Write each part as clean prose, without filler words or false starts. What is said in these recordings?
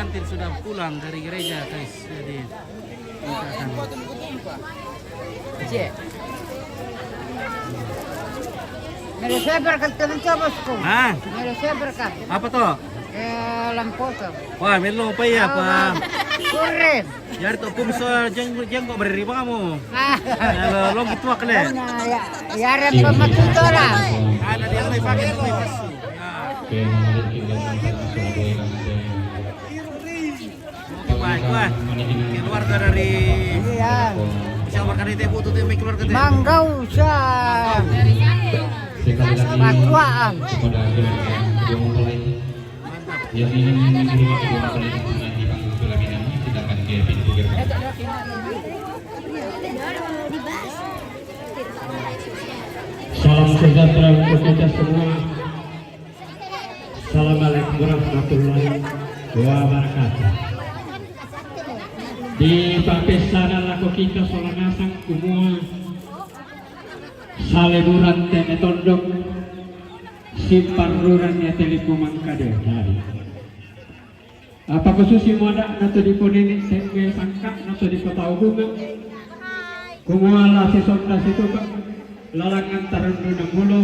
pengantin sudah pulang dari gereja, guys. Jadi kita akan Meron saya berkat teman saya bosku. ah, Meron saya berkat. apa to? Lampu tuh. Wah, melo pa ya pa. Kurin. Yari to kumso jeng kok beri kamu. Ah. Lo gitu akle. Ya, yari pematutora. Ada dia may pakai may pasu. Wah, keluarga dari Iya. keluarga dari Tebu tuh may keluarga dari Manggau sa Patuaan. Yang ingin mengirim kedua mempelai hubungan di panggung pelaminan silakan ke pintu gerbang. Salam sejahtera untuk kita semua. Assalamualaikum warahmatullahi wabarakatuh. Di pampesana laku kita solangasang kumua saleburan tene tondok simparuran ya telikuman kade dari. Apa khususi moda nato di ponene sengge sangka nato di kota bunga kumua la si sonda situ pak lalangan tarundu namulo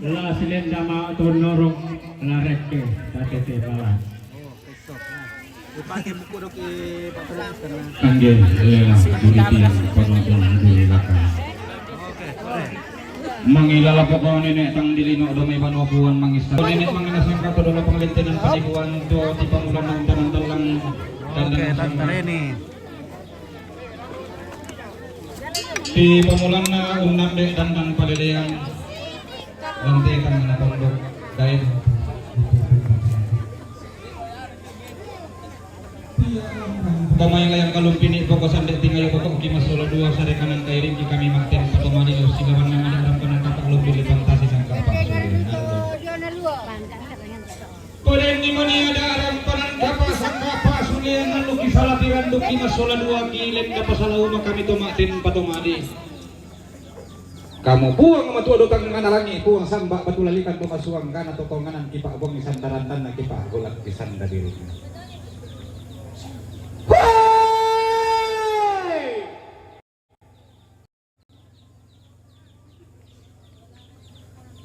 la silenda ma to norong la rekke tatete bala. Dipakai buku dok Pak Pelas karena. Angge lela duriti penonton di belakang. Oke, boleh. Mangilala po ko nenek tang dilino do may banuapuan mangista. Nenek manginasang kato do panglintenan paniguan do ti pangulan ng tanang-talang. Oke, Tante Reni. Di pamulan na unam de dandang palilean. Lantai kang napondok dahil pamain layang kalumpini pokosan dek tinggal pokok kimas solo dua sare kanan kairing ki kami makten patomani lo sigawan na madam kanan kapak lumpini fantasi sangka pasuli. Polen ni mani ada aram panan kapak sangka pasuli nalu ki salatiran du kimas solo dua kilem dapat salau kami to makten patomani. Kamu buang sama tua dotang nganalangi buang samba batulalikan pemasuang kana to konganan kipak buang isandarantan na kipak golak pisanda diri.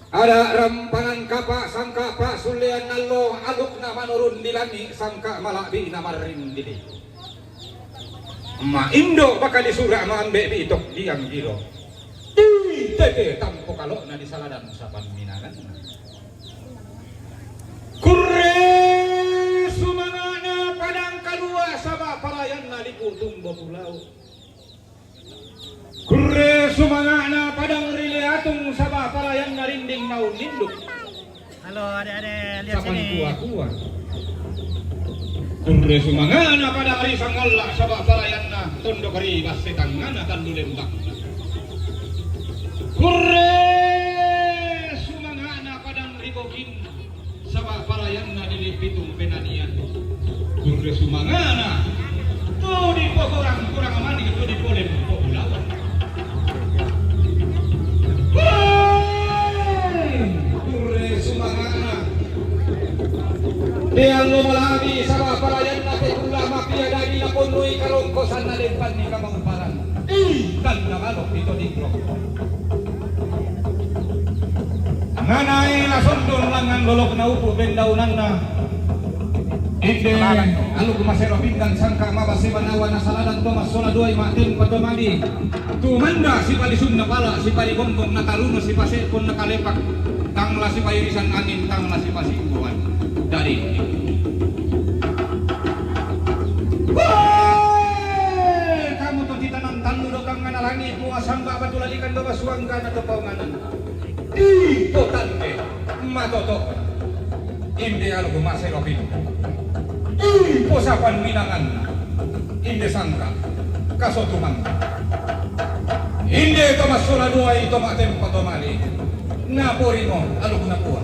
Ada rampanan kapak sangka pak sulian nalo aluk na manurun dilani sangka malabi na marin dili. Ma Indo bakal disurah ma ambe bitok diang gilo. Tete tampo kalau na disaladan sapan minangan. Kurre sumangana padang kalua sama palayan na likutumbo pulau. Kurre sumangana padang riliatung sama palayan na rinding naun ninduk. Halo adik-adik, lihat Sapan sini. kuah-kuah. Kurre sumangana padang risang Allah sama palayan na tondok ribas setangana tandu lembak. Kurre sumangana padang ribokin sama palayan na dilipitung penanian. Kurre sumangana tuh di kurang amani itu di polem populawan. Kurre sumangana Tiang lo malabi sama palayan na ulama piada di lapunui kalongkosan na lempan ni kamangparan. Dan nagalok dito digro. Nganay nasundon lang ang lolok na upo bendaunan na. Ide alu kumasero pinggan sangka mabasi banawan na saladan to masola duay matin patomadi. Tumanda si palisun na pala si palibombong na taruno si pasepon na kalepak. Tangla si payirisan angin tangla si pasingguan. Dari kamu to titanang tanu do kang nganalangi mo asamba batulalikan do basuanggan atau paunganan. Ito tante matoto inde alu kumasero pinggan. Posapan minangan inde sangka kasotuman inde tomas sola dua ito matem patomali napori mo aluk na puwa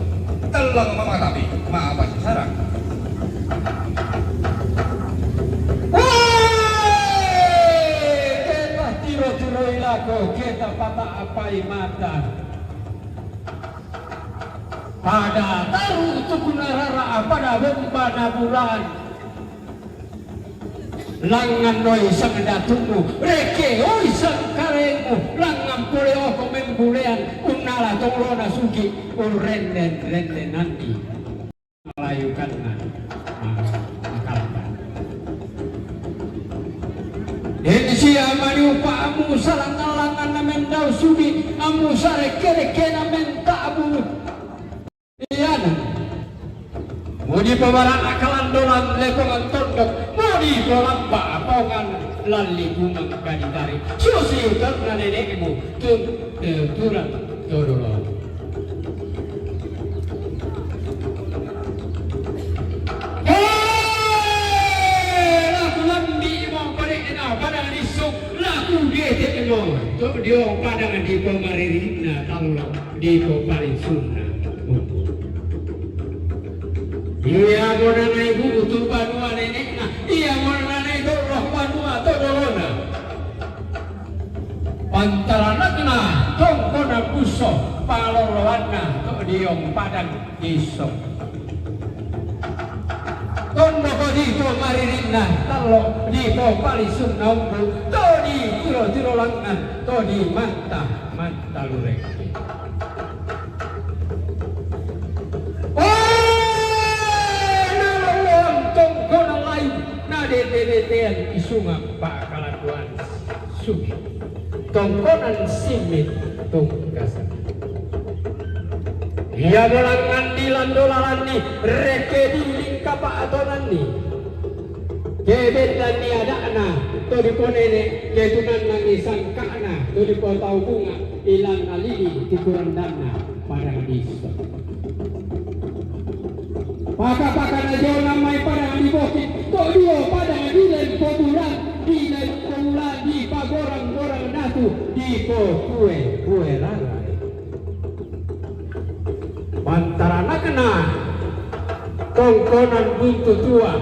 talang mamatabi maabas sarang kita tiro-tiro ilako kita pata apai mata pada tahu itu kunarara pada bembana bulan langan noi sang datumu reke oi sang karengmu langan pole oko membulean unala tolona sugi urenden nanti melayukanna makalpan ini siapa diupamu salang alangan namen dau sugi amu sare kere namen tabu iyana mau di pabaran akalan dolan lekongan tondok mau di dolan bapongan lali bunga gaditari susi karena nenekmu turun todolo laku landi mau pada enak pada disuk laku dia tekno tuh dia pada di pemaririna kalau di paling sunnah. Iya bona na ibu tu banua nenekna iya bona na itu roh banua todolona pantaranakna tongkona puso palolowanna to diong padang iso tondo ko dito maririnna talo dito palisun naumbu to di tiro langan to di manta lurek dedean isunga pak kaladuan sugi tongkonan simit tunggasan ia dolangan di landolalan ni reke di lingkapa atonan ni kebetan ni adakna to diponene ketunan nangi sangkana to dipotau bunga ilang alili tikuran dana pada diso Paka-paka na jauh namai pada di bukit Tok dio pada di dan populan di pagorang-gorang natu di kue larai Bantarana kena tongkonan buntu tua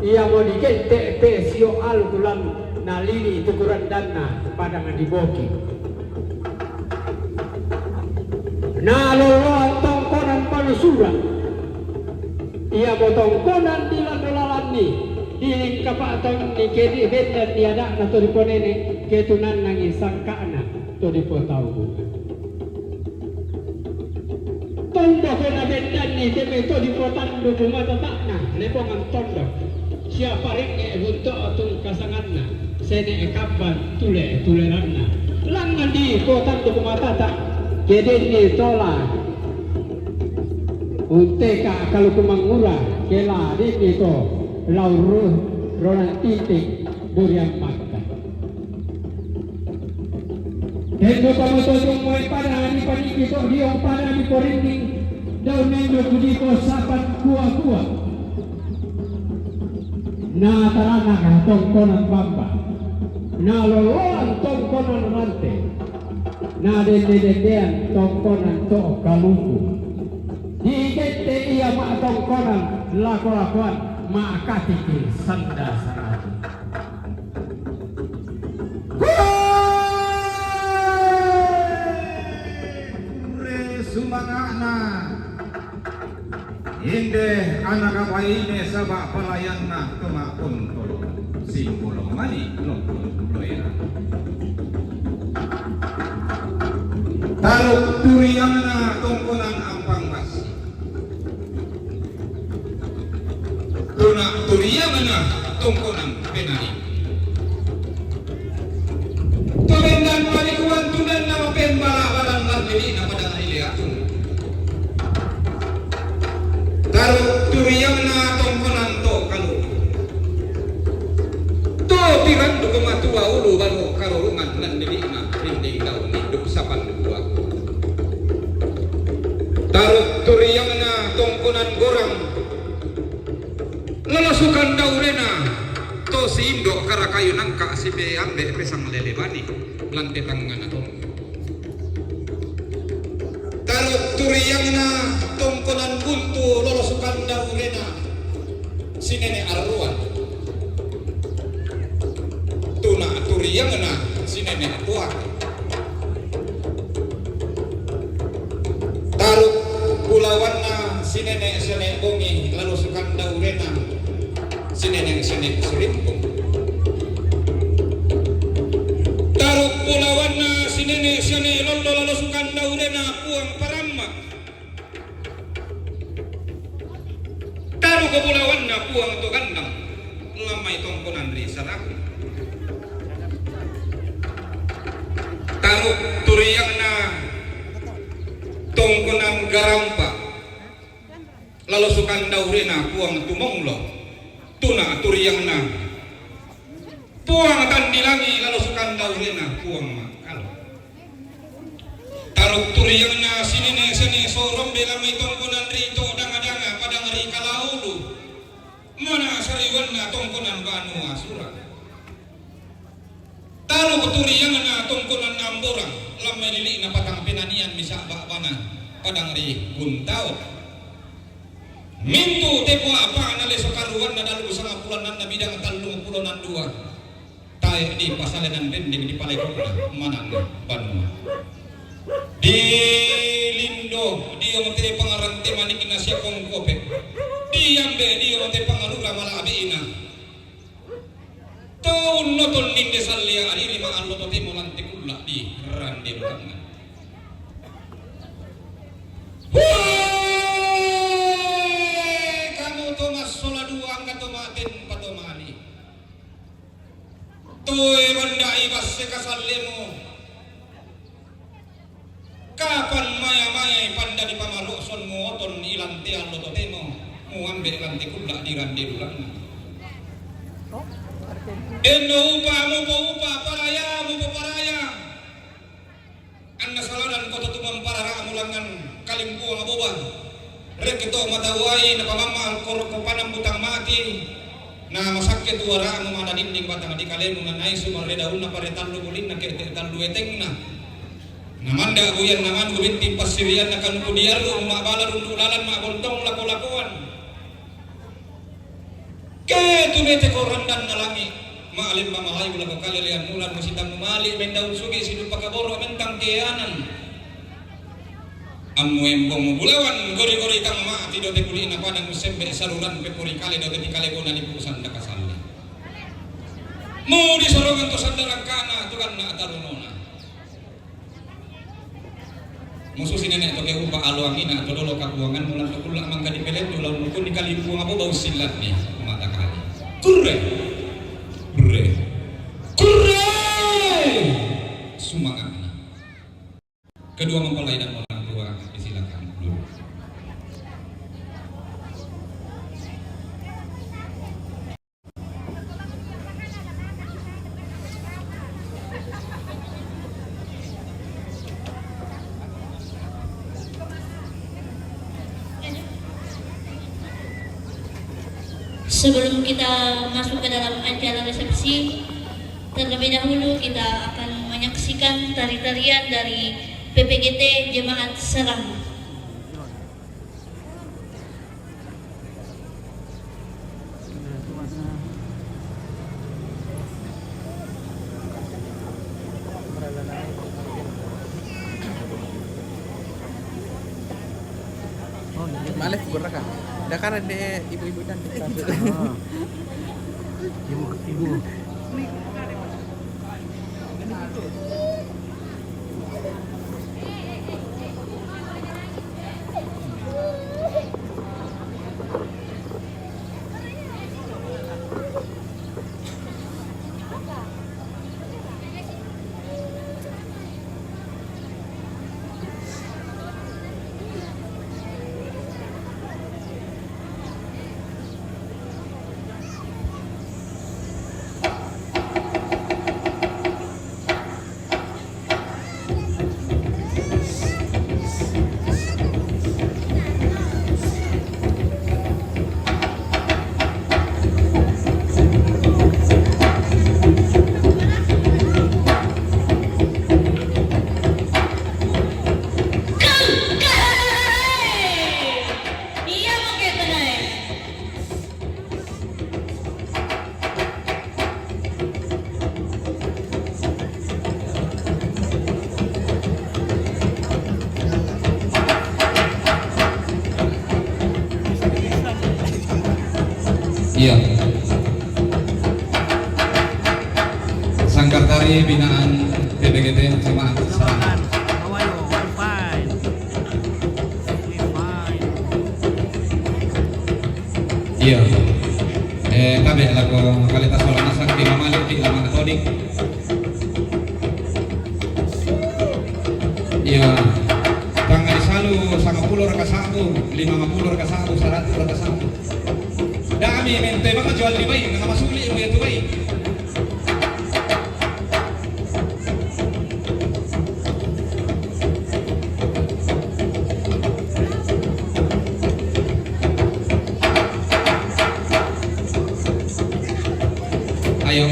ia mau dikente pesio al-gulan nalini tukuran dana pada di bukit naloloan tongkonan panusuran ia potong konan di landolalan ni di kapatong ni kedi bedan tiada na to diponene ketunan nangi sangkana to dipotau tondo kena bedan ni teme to dipotan do mata takna lepongan tondo siapa renge bunto atung kasanganna sene kaban tuleranna langan di potan do mata tak keden ni tola Unteka kalau kumangura kela dito lauru ronan titik durian makan. Hendo kamu tojong mo pada ni paniki to diong pada ni koringing daun nendo kudiko sapan kuah. Na tarana ka tongkonan bamba. Na loloan tongkonan rante. Na dedean tongkonan to kalungku. Dikete ia mak tongkonan laku-lakuan mak katiki sanda sarati Re sumangana inde anak apa ini sabak pelayanna kemakun tolong simbol mani lompon loya taruh turiangna tongkonan ampang basi tuna turiangna tongkonan penari tulendan palikuan tulen nama pembala balan lalili nama dana iliasun taruh turiangna tongkonan to kalu to tiran duka matua ulu baru karurungan dan dilina rinding daun hidup sapan dua taruh turiangna tongkonan gorang lalasukan daurena to si Indo karakayu nangka si be ambe pesang lelebani lantai tangan atong taruh turiangna tongkonan buntu lalasukan daurena si nenek arruan tuna turiangna si nenek tua taruh pulawanna si nenek bongi lalu sukan daurena sineneng sinik sirimpung taruk pulawanna sinene sine londo lalu sukan daurena puang paramma taruh kepulauanna puang tu gandang lamai tongkonan risaraku taruh turiyangna tongkonan garampa lalu sukan daurena puang tumonglo tuna turiyangna puang tandilangi lalu sukan daurena puang makalo taruh turiyangna sinine sini sorombe lamai tongkonan rito danga-danga pada ngeri kalaulu mana sariwanna tongkonan banu asura taruh turiyangna tongkonan namborang lamai lili na patang penanian misak bakbana pada ngeri guntau mintu tepo apa nale sokaruan na dalu sangat pulanan na bidang talung pulanan dua tayo di pasalenan dendeng di palekona manang banua di lindo di omote pangarante manikin na siya kong kope di yambe di omote pangarura malabi ina taon notol ninde salya ariri maan lotote mo lantikula di rande bulangan Tomas sola dua angkat tomaten patomani tuwe bandai basse kasallemo kapan maya-maya panda di pamaluk son ngoton ilantian lototemo muambe lanti kula di rande dulang eno upa mo po upa paraya mo po paraya anna saladan kota tumam parara mulangan kalimpuang aboban rek ito matawai na pamamang korko panang butang mati na masakit wara mo mana dinding batang di kalemo na nais sumareda una paretan lumulin na kirtan lueteng na namanda buyan naman gubinti pasirian na kan kudiaro mabalar ulalan mabontong lako-lakuan ke tumete ko randan na langi maalim mamalayo lago kalilian mulan musitang mumali mendaun sugi sidu pakaboro mentang keanan amu embong bulawan gori-gori kang ma ti dote kuli na padang musembe saruran pepuri kali dote di kale bona ni pusan da kasalle mo di sorongan to sandaran kana to kan na tarunona musuh nenek to ke upa aluangina to dolo kakuangan mulan to kula mangga di pelet to lawan ko ni kali buang apa bau silat nih mata kali kurre sumangan kedua mempelai dan orang tua disilakan dulu. Sebelum kita masuk ke dalam acara resepsi, terlebih dahulu kita akan menyaksikan tari-tarian dari PPGT Jemaat Serang. Males beraka. Dah kan ada ibu-ibu dan ibu. Iya. binaan PPGT Jemaat Serang. How are you? I'm fine. I'm fine. Iya. Kami lagu kualitas wala nasang di mamali di lamang katodik. Iya. Tanggal salu sama pulur ka satu, 50 ka satu, 100 ka satu. Dami mente mga jual di bay, nga masuli mo ito bay. Ayo.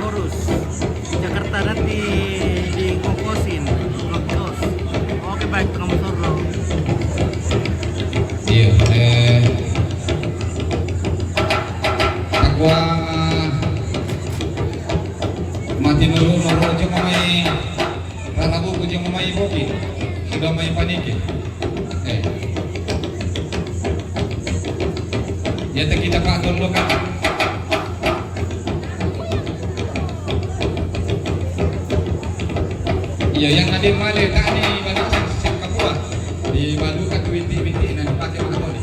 Urus Jakarta nanti di Kokosin Blok Dos. Oke baik, kamu suruh. Iya. Aku mati nuru cuma may ralabu ko cuma may boki. Sudah may paniki. Ya kita ka tolong kan. Iya yang ada male tadi balik sing Papua di Baluka binti-binti na dipakai mga toli.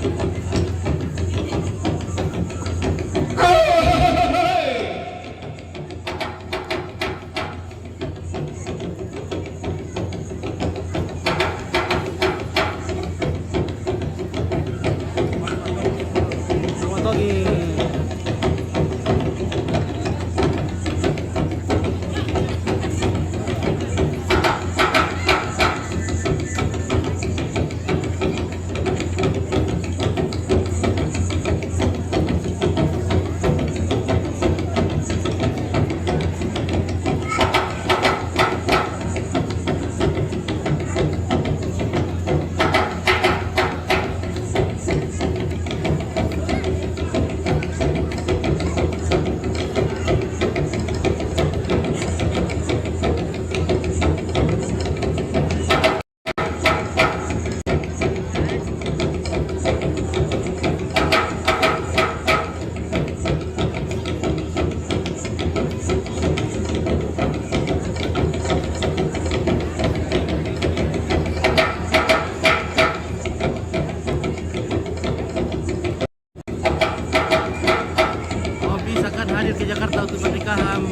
hadir ke Jakarta untuk pernikahan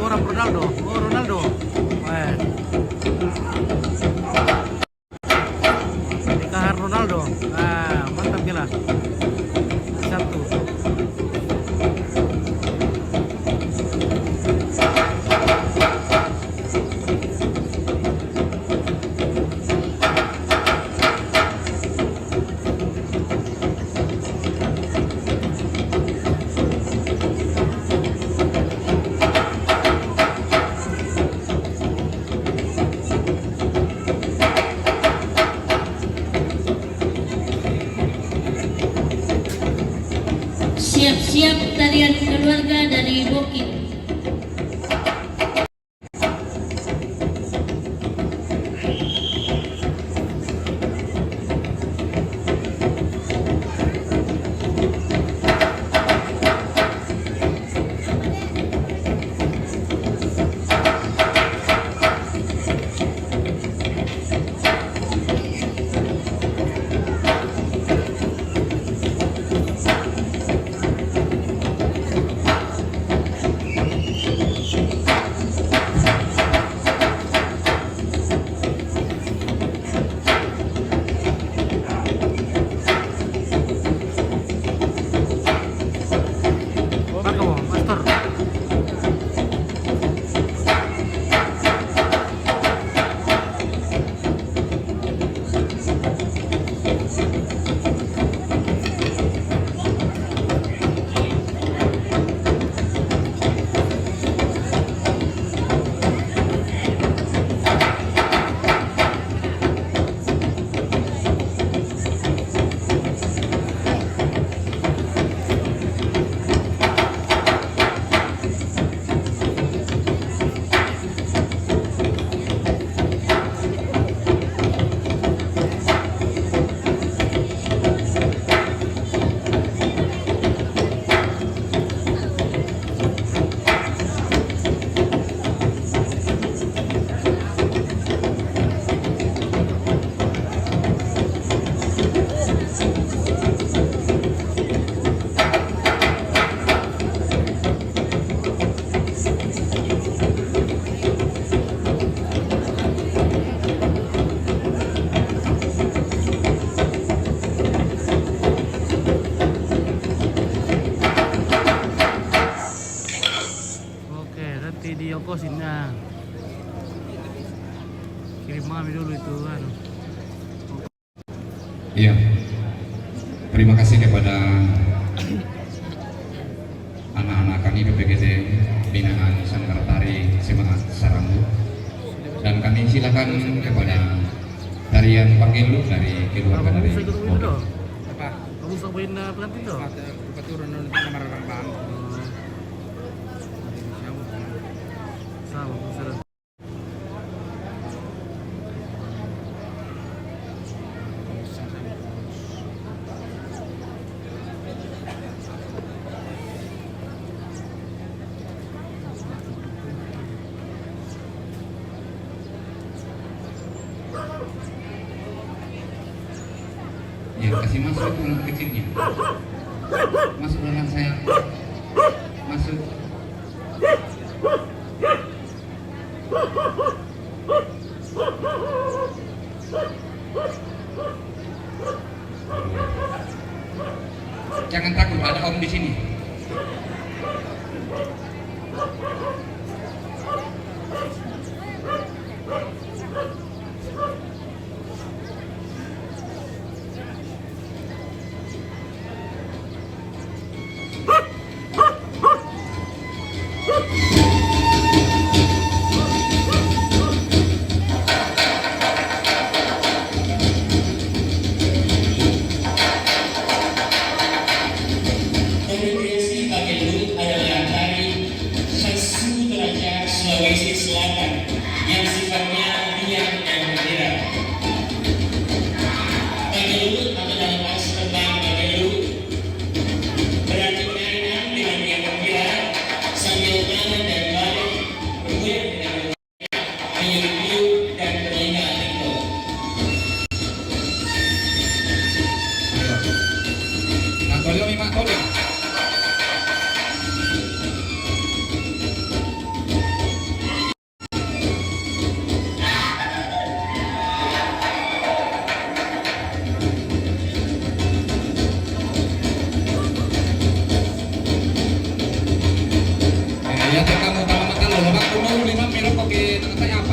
orang Ronaldo. Oh Ronaldo. Pernikahan Ronaldo. Mantap gila. Satu. Siap-siap tarian keluarga dari Bukit. kirim mami dulu itu kan. Iya. Terima kasih kepada anak-anak kami PPGT binaan Sanggar Tari Semangat Sarambu. Dan kami silakan kepada tarian Panggelu dari keluarga Kamu dari bisa ikut Bobi. dong. Apa? Kamu bisa main pelantin dong. Keturun nama orang bang. Sama bisa. Ya, kasih masuk itu anak kecilnya. Masuk dalam saya. Masuk. Jangan takut, ada om di sini. Tradisi Panggelu adalah tari khas suku Toraja, Sulawesi Selatan yang sifatnya riang dan gembira. Panggelu atau dalam bahasa tentang Panggelu berarti menarikan dengan riang gembira sambil tangan dan balik bergoyang dengan meniup-niup dan telinga tingkul. Nah, tolong mak tolong. Ya, kamu tahu makan lo, lemak kuno lima merok pakai tengah saya apa?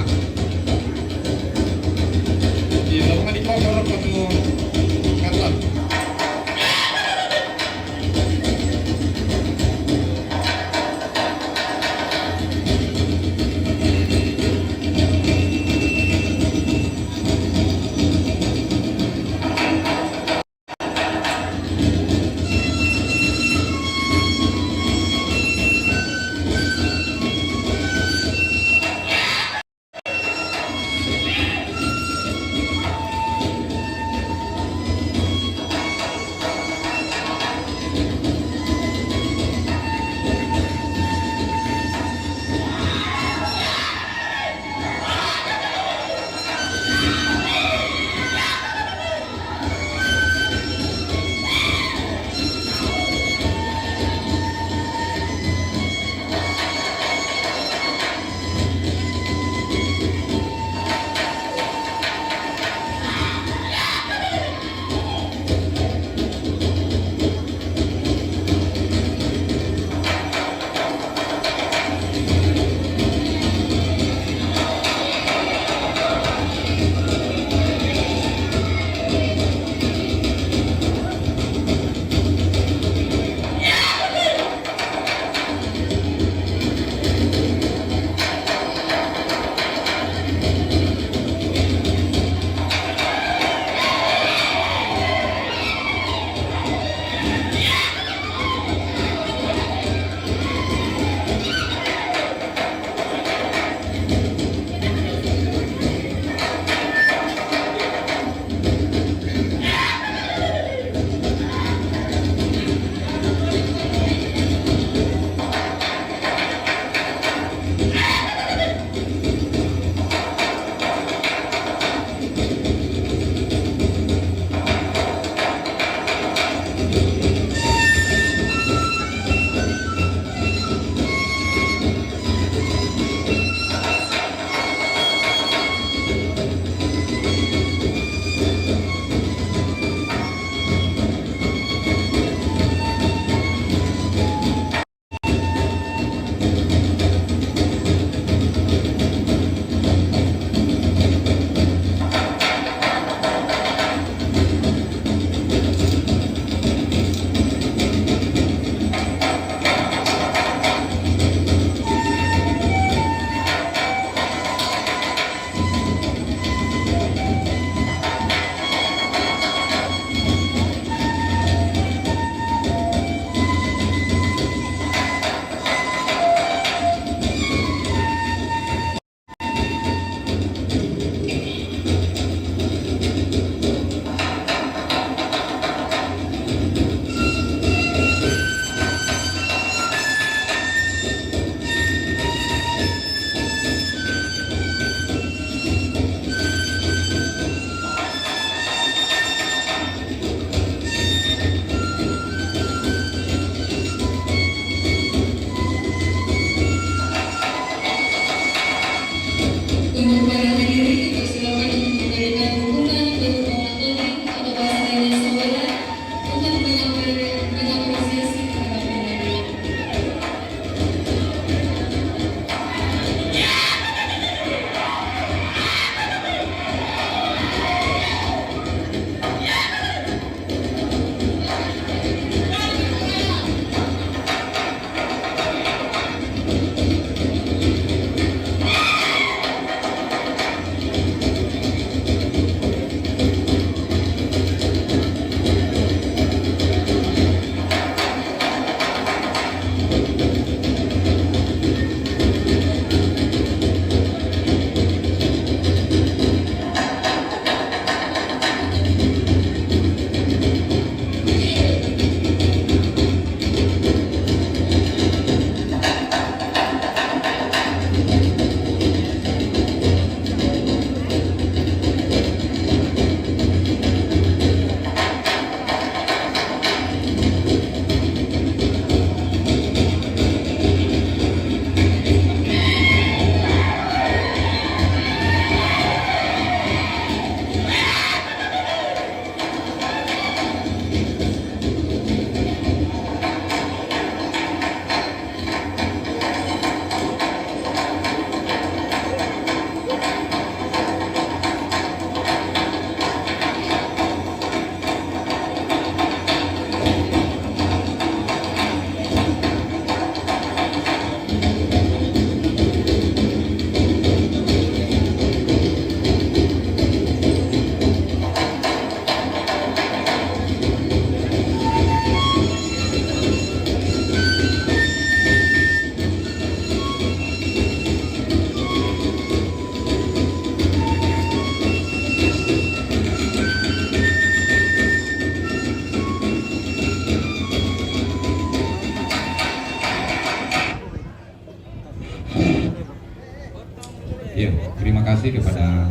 kasih kepada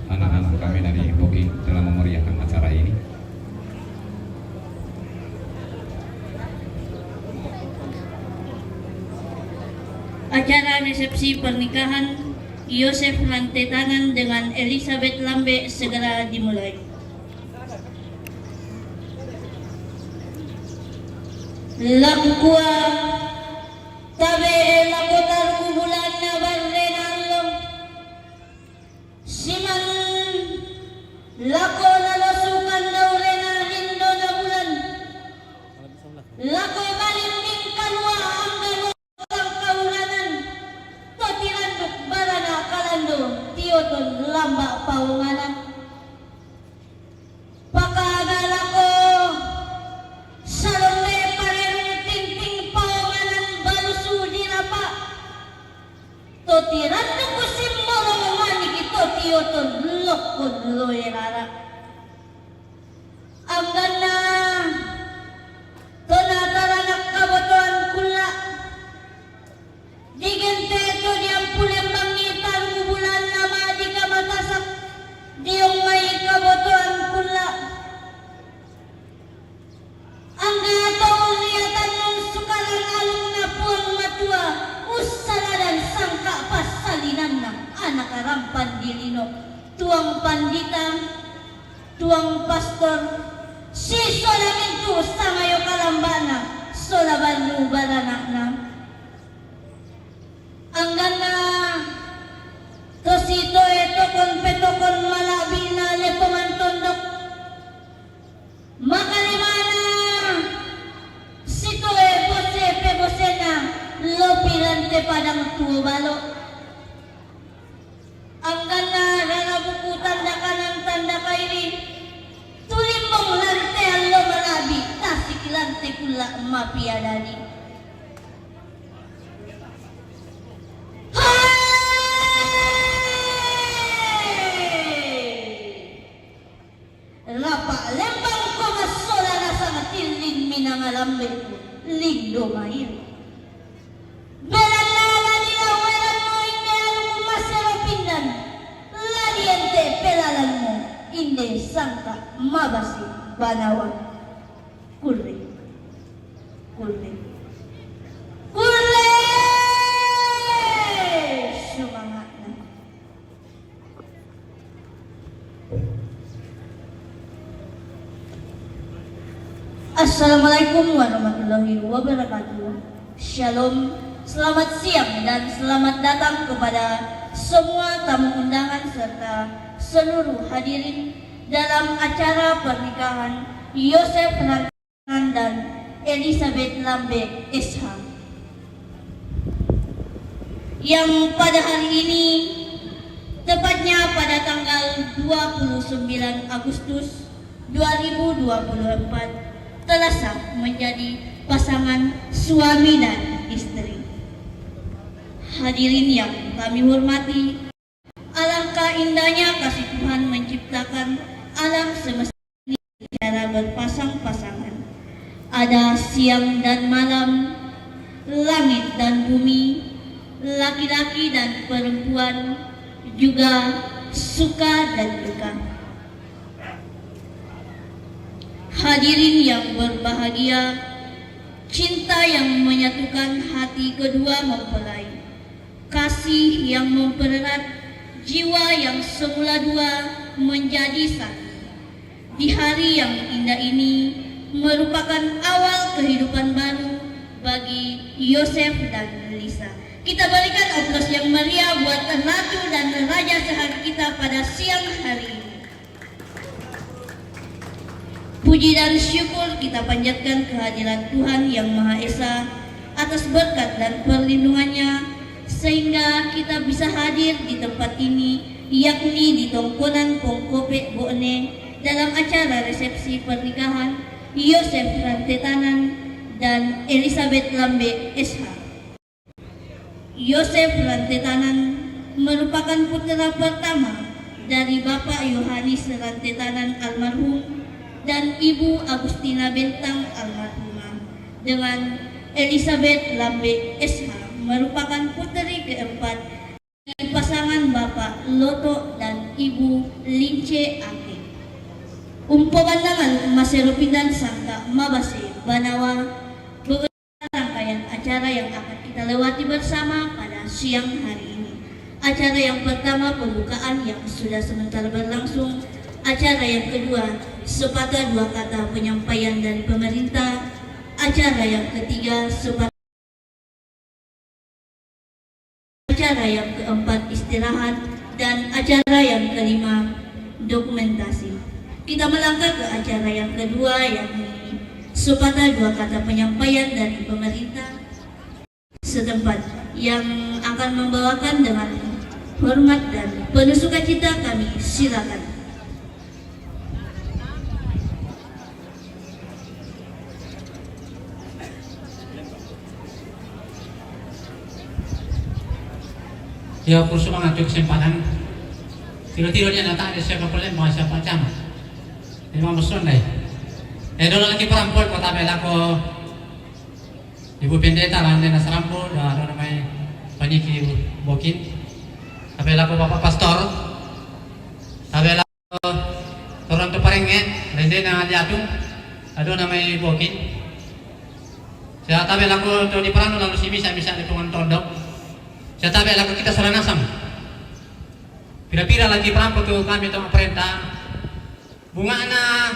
anak-anak kami dari Booking telah memeriahkan acara ini. Acara resepsi pernikahan Yosef Rantetanan dengan Elizabeth Lambe segera dimulai. Lakua tabe lakotar kubulan na barrenalong siman lako nalosukan daw rena hindo na bulan lako'y malinding kalwa ang galotang kaulanan totirandok barana kalando tiyoton lamba paunganan pakagala ko salome parerong tingting paunganan balusu dinapa totirandok ko simbolo mamani kito tiyoton lokon loerara ang ganda tonataranak kabotoan kula digente to diang pulang mangitan kubulan nama di kamatasak diong may kabotoan kula ang gataon niyatan nung sukalan along na puang matua usaladan sangka pasalinan ng anak arampan dilino tuang pandita tuang pastor si solamin tu sangayo kalambana solaban lubaranak na ang gana tosito eto kon petokon malabi na lepongan tondok makalimana sito e bose pebose na lopirante padang tuobalo ang gana rarabukutan da kanang tanda kairi tulimbong lante allo malabi tasik lante kula mapiadani Rapa lembang ko masola na sa matilin minangalambe ko lindo mail belalala nila welan mo hindi along maserapindan laliente pelalan mo hindi sangka mabasi banawan kurre kurre kurre sumangat na Assalamualaikum warahmatullahi wabarakatuh. Shalom, selamat siang dan selamat datang kepada semua tamu undangan serta seluruh hadirin dalam acara pernikahan Yosef Rantetanan dan Elizabeth Lambe SH yang pada hari ini tepatnya pada tanggal 29 Agustus 2024 telah sah menjadi pasangan suami dan istri. Hadirin yang kami hormati, alangkah indahnya kasih Tuhan menciptakan alam semesta ini secara berpasang-pasangan. Ada siang dan malam, langit dan bumi, laki-laki dan perempuan, juga suka dan duka. Hadirin yang berbahagia, cinta yang menyatukan hati kedua mempelai, kasih yang mempererat jiwa yang semula dua menjadi satu. Di hari yang indah ini merupakan awal kehidupan baru bagi Yosef dan Lisa. Kita berikan aplaus yang meriah buat ratu dan raja sehari kita pada siang hari ini. Puji dan syukur kita panjatkan kehadiran Tuhan Yang Maha Esa atas berkat dan perlindungannya sehingga kita bisa hadir di tempat ini, yakni di Tongkonan Pongkope Bone dalam acara resepsi pernikahan Yosef Rantetanan dan Elizabeth Lambe SH. Yosef Rantetanan merupakan putra pertama dari Bapak Yohanes Rantetanan almarhum dan Ibu Agustina Bentang almarhumah, dengan Elizabeth Lambe SH merupakan puteri keempat pasangan Bapak Loto dan Ibu Lince Ake. Umpobandangan Maserupindan Sangka Mabase Banawa rangkaian acara yang akan kita lewati bersama pada siang hari ini. Acara yang pertama pembukaan yang sudah sementara berlangsung. Acara yang kedua sepatah dua kata penyampaian dari pemerintah. Acara yang ketiga sepatah. Acara yang keempat istirahat, dan acara yang kelima dokumentasi. Kita melangkah ke acara yang kedua, yakni sepatah dua kata penyampaian dari pemerintah setempat yang akan membawakan dengan hormat dan penuh sukacita. Kami silakan. Ya, kursus mengatur kesempatan. Tiro-tiro dia datang di siapa boleh mau siapa jam. Ini mau musuh deh. Dulu lagi perampol kota belako. Ibu pendeta lantai nasarampo, dah ada namanya paniki bokin. Tapi lako bapak pastor. Tapi lako orang tu parengen, lantai na jatuh. Ada namanya bokin. Saya tapi lako tu di peranu lalu si bisa di pengon tondok. Saya tahu lagu kita salah nasam. Pira-pira lagi perampok tu kami tu perintah. Bunga anak.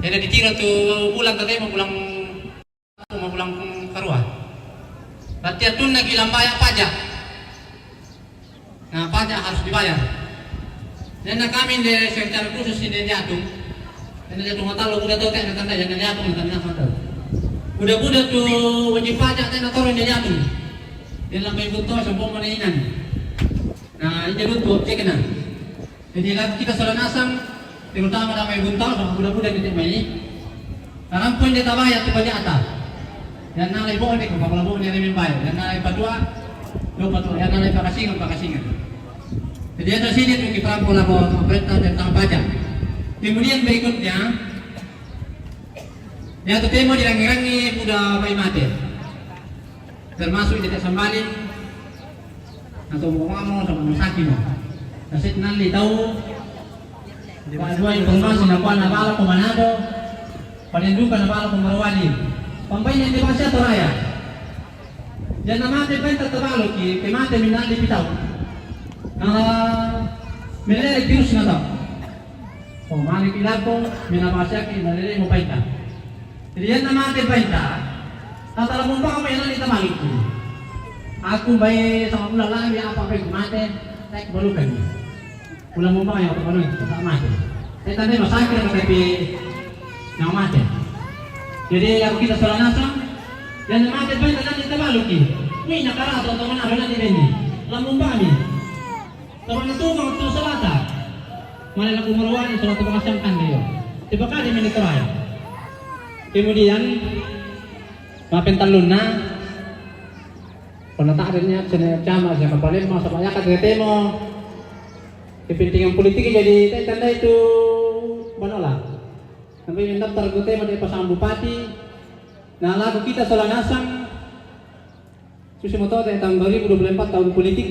Jadi ditiro tu pulang katanya mau pulang Karua. Berarti tu nak hilang bayar pajak. Nah pajak harus dibayar. Dan kami di secara khusus di Jatuh. Dan Jatuh nggak tahu udah tahu kan tanda jangan Jatuh tanda tahu. Udah tu wajib pajak tanda turun di Jatuh. Dalam may buto sa buong manainan na ijarut ko cek na. Jadi lagu kita salanasan terutama na may buntal sa budak-budak di may. Karang pun dia tabaya tu banyak ata. Dan nalay buon ko papalabo ni remin bayo. Dan nalay padua dan nalay pakasingan. Jadi ada sini tu kiparampo na ko perintah tentang pajak. Kemudian berikutnya dia tu tema dirangi-rangi muda bay mati. Termasuk tidak sambalin atau ngomong sama masakin. Kasi nanti tahu dua informasi na kuan na bala ko Manado, panindukan na bala ko Marwali. Pambayan di Pasya Toraya. Yan namate benta tabalo ki mate minali bitaw. Milele virus na daw. O mali kilako minabasya ki nalele mo baita. Jadi yan namate benta. Tata mo ba kami na nita malik ko? Aku bay sama pula lang dia apa kay mate, tek balukan. Pula mo ba kayo apa balukan sa mate. Tadi masakit na tapi na mate. Jadi ako kita salanasan, yan mate bay na nita baluki. Ni nakarato to man ara na ni. Lamun ba ni? Taman itu mga to salata. Malala kumarwani sa to mga sangkan niyo. Tiba ka di minitoraya. Kemudian mapentalun na penataannya cama siapa paling mau sama yakat ketemu kepentingan politik jadi tanda itu menolak tapi mendaftar ketemu dari pasangan bupati. Nah lagu kita salanasan susi motor tahun 2024 tahun politik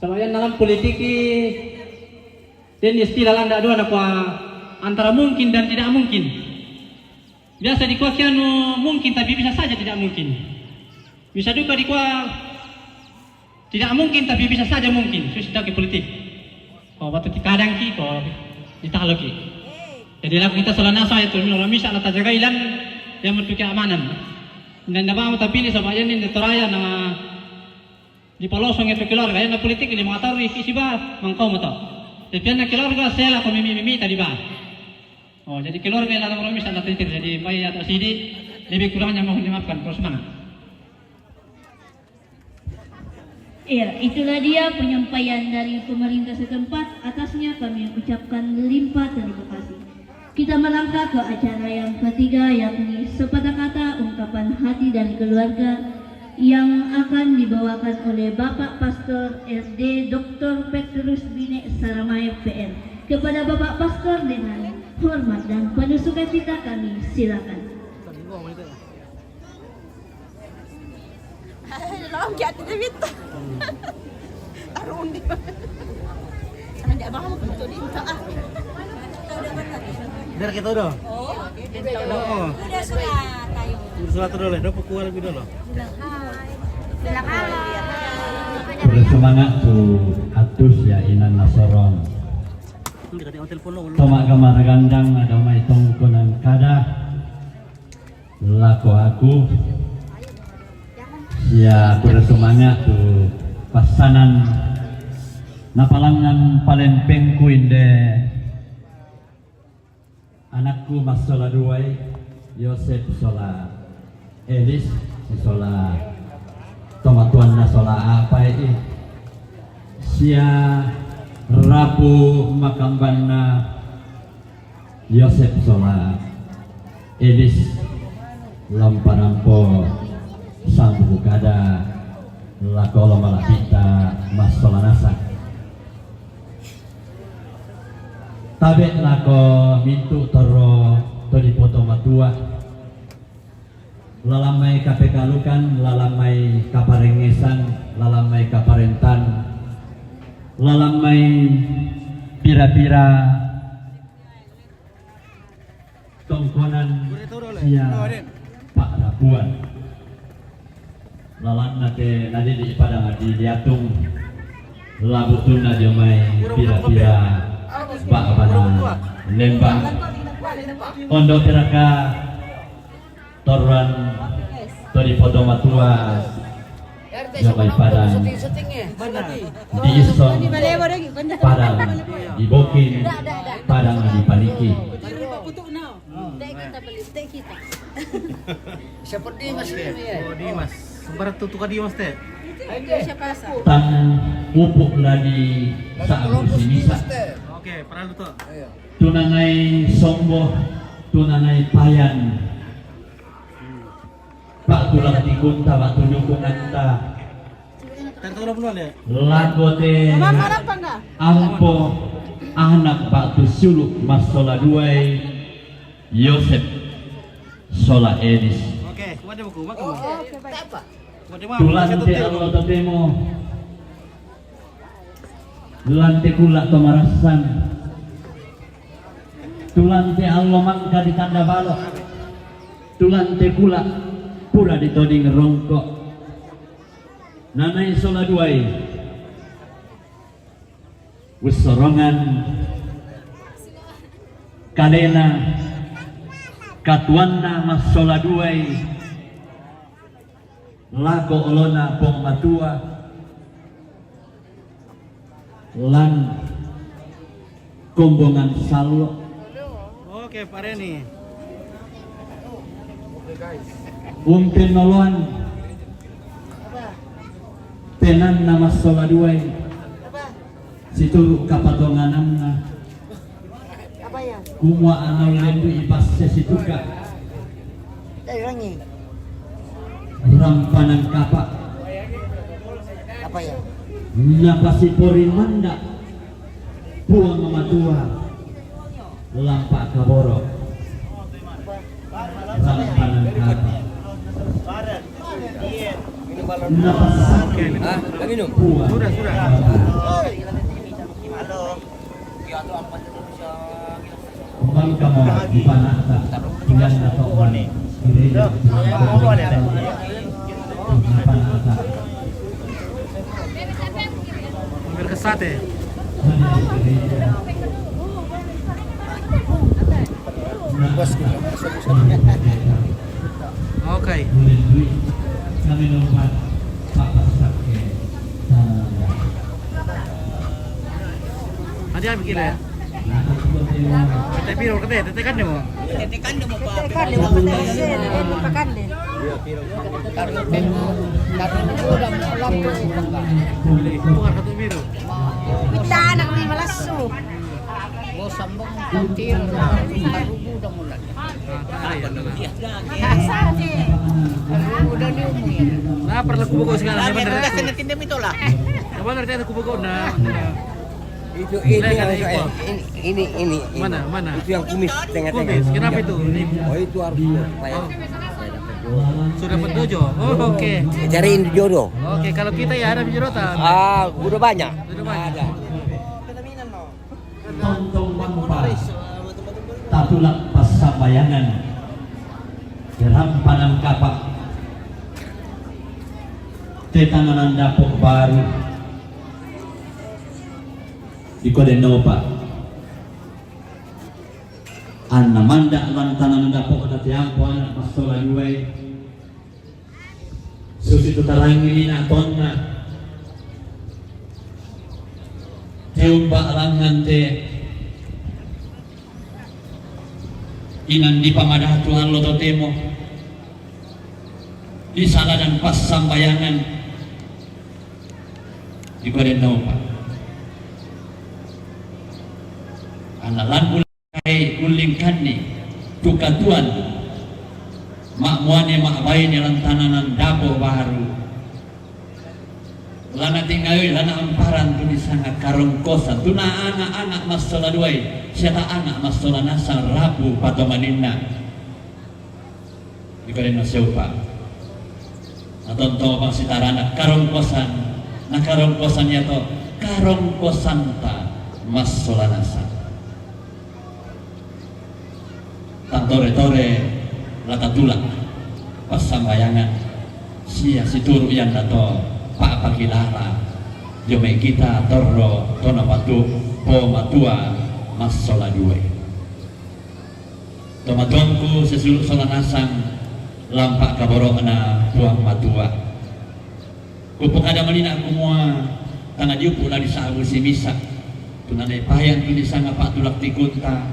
sama yang dalam politik dan istilah landa dua antara mungkin dan tidak mungkin. Biasa dikuatkan mungkin tapi bisa saja tidak mungkin. Bisa juga dikuat tidak mungkin tapi bisa saja mungkin. Sudah ke politik. Kau waktu kadang ki kau ditalo ki. Jadi lagu kita salanasa itu minum misa ala tajagailan yang mentuki amanan. Dan dapat tapi pilih sama yang ini teraya na di palosong itu keluarga yang politik ini mengatakan isi bah mangkau mata. Tapi yang keluarga saya lah kau mimi tadi bah. Oh, jadi keluarga yang dalam romis anda titir. Jadi bayi atau sidi lebih kurangnya mohon dimaafkan. Terus semangat. Iya, itulah dia penyampaian dari pemerintah setempat. Atasnya kami ucapkan limpah terima kasih. Kita melangkah ke acara yang ketiga, yakni sepatah kata ungkapan hati dari keluarga yang akan dibawakan oleh Bapak Pastor SD Dr. Petrus Bine Saramaya PM. Kepada Bapak Pastor dengan hormat dan penuh sukacita kami silakan. Dalam kiat kita. Biar kita udah. Oh. Sudah tuh dulu, udah pukul lebih dulu. Bersemangat tuh atus ya inan nasoron. Tomak gamar gandang ada mai tongkonan kada. Lako aku. Ya bersemangat tuh pasanan napalangan palempeng kuinde. Anakku Mas Sola Duai, Yosef Sola Elis, Sola Tomatuan na Sola apa ini? Sia Rabu Makamban na Yosef Sola Elis Lamparampo Sambu Kada Lakolo Malapita Mas Sola Nasa. Tabe lako mintu toro todi poto matua lalamai kapekalukan lalamai kaparengesan lalamai kaparentan lalamai pira-pira tongkonan sia Pak Rapuan lalan nate nadi di padang di diatung labutun nadi mai pira-pira Pak Bana Lembang Ondo Tiraka Toran Tori Podo Matua Jamai Padang di Ison Padang di Bokin Padang di Paniki. Siapa Dimas deh? Oh Dimas. Sembarang tutukan Dimas deh. Tang upuk lagi saat misa. Oke, pernah lu tuh. Tunanay sombo, tunanay payan. Pak tulang tikunta, pak tunyukungan ta. Tahu belum ya? Lagote ampo anak pak tusuluk Mas Sola Duai Yosef Sola Edis. Oke, wadah buku, makan. Tulante Allah tatemo. Tulante kula tomarasan. Tulante Allah mangka di tanda balok. Tulante kula pura di toding rongkok. Nanay Sola Duai. Wisorongan kalena katuanna Mas Sola Duai. Lako olona pong matua lan kombongan salwo. Oke, Pak Reni. Noloan tenan nama Sola Duai situru kapatonganamna kumwa anau lendu ipasya situka rampanan kapak napasi porin manda puang mamatua lampak kaboro rampanan kapak napasi puang Sudah. kembali kamu di panata tinggal nato one Ambil ke sate. Oke. Kami lompat Pak Pasake. Nanti ambil kira ya. Tete biru kete, tete kan demo. Bukan kartu biru. Kita anak ni malasu. Nah, perlu kubu sekarang. Apa ngerti ada kubu na? Ini Mana? itu yang kumis tengah-tengah. Kumis, kenapa itu? Oh itu harus supaya Sudah berdojo. Oh, oke. Cariin jodoh. Oke, kalau kita ya ada bijerotan. Udah banyak. Sudah banyak. Ada. Tontong mampa tatulak pasabayangan dirampanan kapak tetananan dapok baru di Kodenopa anna manda lantanan dapok na tiampo anak pastola duwe susi tutarangi na tonna tiumba langan te inan di pamadah Tuhan lo totemo di salah dan pas sambayangan di Kodenopa analan ulai ulingkan ni tukatuan mak muane mak bayi ni lantananan dabo baru lana tinggawi lana amparan tu di sana karung kosan tuna anak-anak masalah duai siapa anak masalah nasar rabu patomanina di Kodeno siapa atau bang sitarana karung kosan na karung kosan ya to karung kosan ta masalah nasar tak tore-tore lata tulak pas sambayangan sia si turu yang dato Pak Pakilara jome kita torro tona patu po matua mas sola due tomatonku sesuluk sola nasang lampak kaborong na tuang matua kupuk ada melina kumua tanga diupu na disabu si misa tunanay payang tu disanga pak tulak tikunta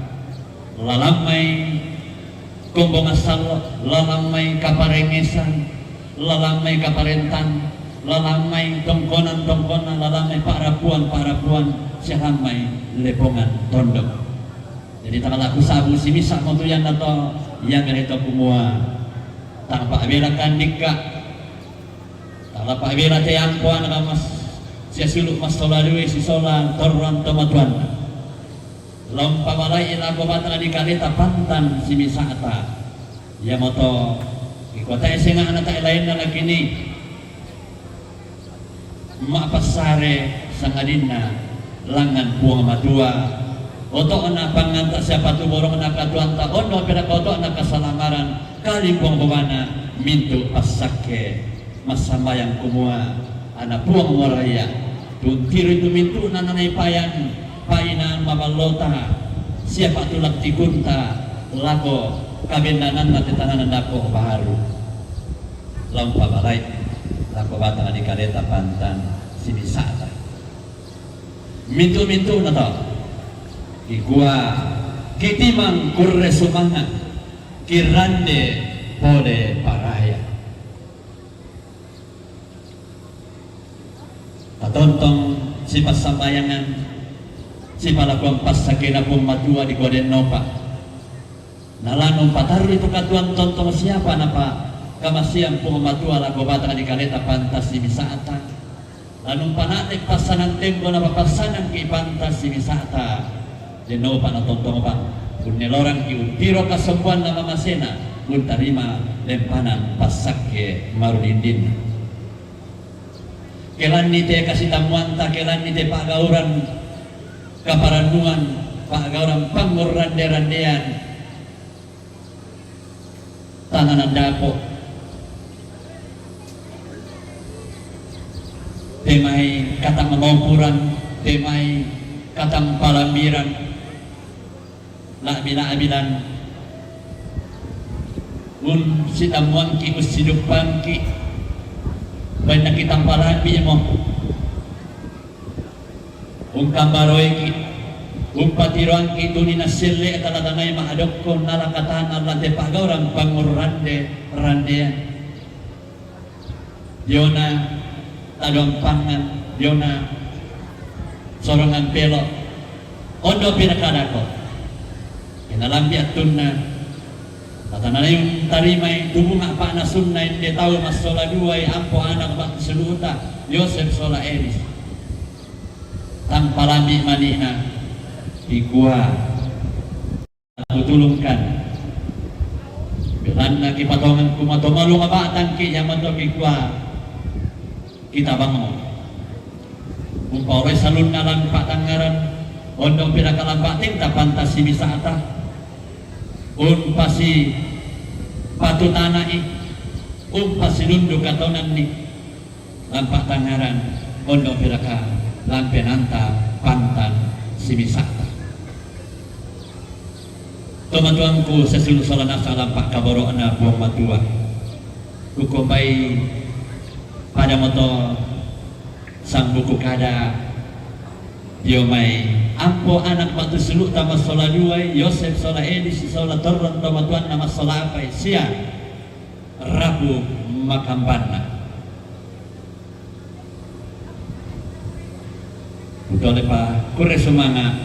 lalamay kombong asal lalamay kaparengesan lalamay kaparentan lalamay tongkonan lalamay parapuan sihamay lepongan tondok jadi tak laku sabu si misa motuyan atau yang ganito kumua tanpa abela kandika tanpa abela teyampuan kamas siya suluk mas toladui si sola torran tomatuan lompa balay ila bobata di kalita pantan si misata ya moto ikota esenga anak tak lain na lagi ni mak pasare sangadina langan puang matua oto na panganta siapa tu borong na katuan ta ono pera koto na kasalamaran kali puang bawana mintu pasake masambayang kumua anak puang moraya tuntiru itu mintu nananay payan painan mabalota siapa tulak tikunta lako kabindanan na tetanan dako baharu lampa balay lako batang di kaleta pantan sinisata mintu na to igua kitimang kurre sumanga kirande pole paraya patontong si pasambayangan si palakuang pasakina pumatua di Kodenopa nalanong pataru itu katuan tontong siapa napa kamasiang pumatua lago batang di kaleta pantas si misata lanong panatik pasanang tempo na papasanang ki pantas si misata Denopa na tontong pa kunilorang ki utiro kasumpuan na mamasena untarima lempanan pasake marunindin kelan ni te kasih tamuanta kelan ni te pagauran kaparanungan pagauran pangurrande-randean tanganan dapok temai katang mamaupuran temai katang palambiran bila-bilan un sitamuangki usidupangki banyak kitang palabi mo kambaroy patiruan itu ni nasile talatanay maadok ko nalakatan alante pagawrang pangurrande randean yona tadong pangan yona sorongan pelo ondo pinakada ko inalambi atun na tatanay yung tarimay dubunga pa na sunna hindi tao mas sola duay ampo anak bak suluta Yosef sola eris tanpa lambi manina igua aku tulungkan landa ki patongan kumato malu nga batang ki yaman to ki kwa kita bango umpaway salun na lang patangaran ondong pinakalambating tapantas si bisata pasi patutanai pasi nunduk katonan ni lampak tangaran ondong pinaka lampenanta pantan si bisata. Teman-temanku sesuatu salah nasa lampak kabaro na buang matua kukumbay pada moto sang buku kada yo may ampo anak batu suluk tama sola duay Yosef sola edis sola torron tama tuan nama sola apay siya Rabu Makambana utole pa kure sumanga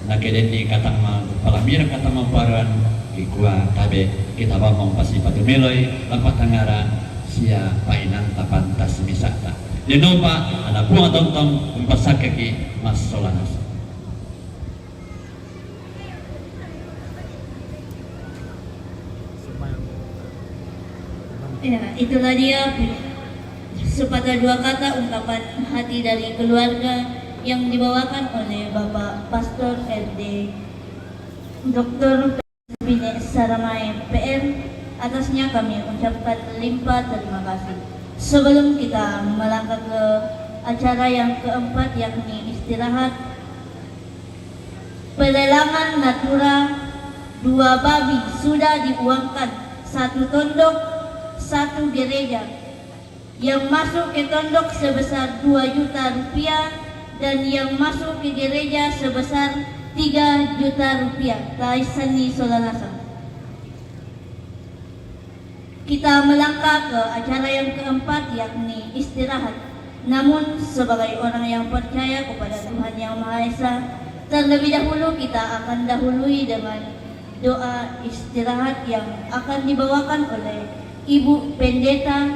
nakideni katang palamira katang mamparan ikua tabe kita bamong pasi patumeloy lampat tangaran siya painan tapantas misata dinoba anak buang tontong umpasakaki mas solanas. Ya, itulah dia sepatah dua kata ungkapan hati dari keluarga yang dibawakan oleh Bapak Pastor RD Dr. Bine Saramai PM. Atasnya kami ucapkan limpah terima kasih. Sebelum kita melangkah ke acara yang keempat yakni istirahat, pelelangan natura 2 babi sudah diuangkan, 1 tondok 1 gereja. Yang masuk ke tondok sebesar 2 juta rupiah dan yang masuk ke gereja sebesar 3 juta rupiah. Taisani Solanasam. Kita melangkah ke acara yang keempat yakni istirahat. Namun sebagai orang yang percaya kepada Tuhan Yang Maha Esa, terlebih dahulu kita akan dahului dengan doa istirahat yang akan dibawakan oleh Ibu Pendeta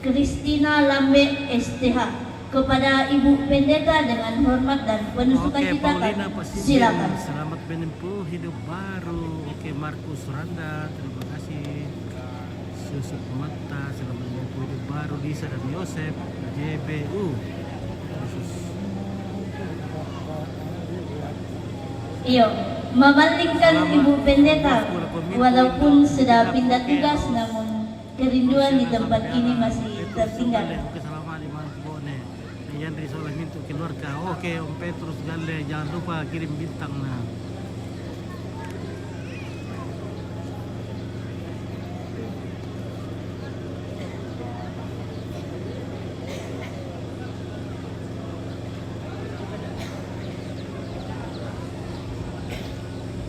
Kristina Lambe STH. Kepada Ibu Pendeta dengan hormat dan penuh sukacita kami silakan. Selamat menempuh hidup baru. Oke, Markus Randa, terima kasih. Yusuf Mata, selamat menempuh hidup baru. Lisa dan Yosef, JBU. Iyo, memalingkan Ibu Pendeta, walaupun sudah pindah tugas, namun kerinduan di tempat ini masih tertinggal. Yan Rizal minta keluarga. Oke, Om Petrus Galle, jangan lupa kirim bintang nah.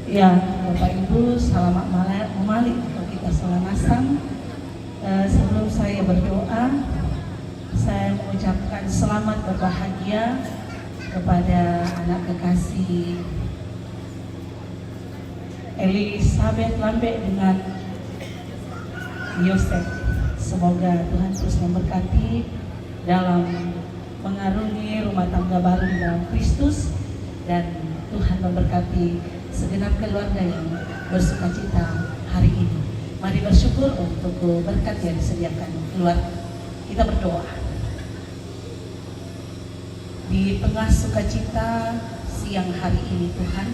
Ya, Bapak Ibu, selamat malam untuk kita Solanasam. Sebelum saya berdoa, saya mengucapkan selamat berbahagia kepada anak kekasih Elizabeth Lambe dengan Yosef. Semoga Tuhan terus memberkati dalam mengarungi rumah tangga baru dalam Kristus, dan Tuhan memberkati segenap keluarga yang bersukacita hari ini. Mari bersyukur untuk berkat yang disediakan keluarga. Kita berdoa. Di tengah sukacita siang hari ini Tuhan,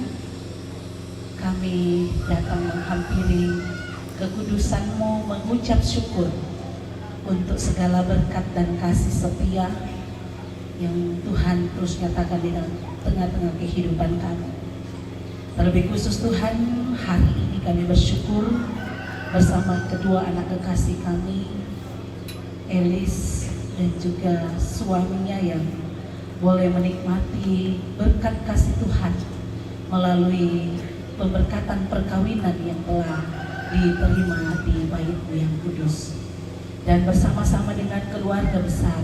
kami datang menghampiri kekudusan-Mu, mengucap syukur untuk segala berkat dan kasih setia yang Tuhan terus nyatakan di tengah-tengah kehidupan kami. Terlebih khusus Tuhan, hari ini kami bersyukur bersama kedua anak kekasih kami, Elis dan juga suaminya, yang boleh menikmati berkat kasih Tuhan melalui pemberkatan perkawinan yang telah diterima di Bait-Mu yang kudus. Dan bersama-sama dengan keluarga besar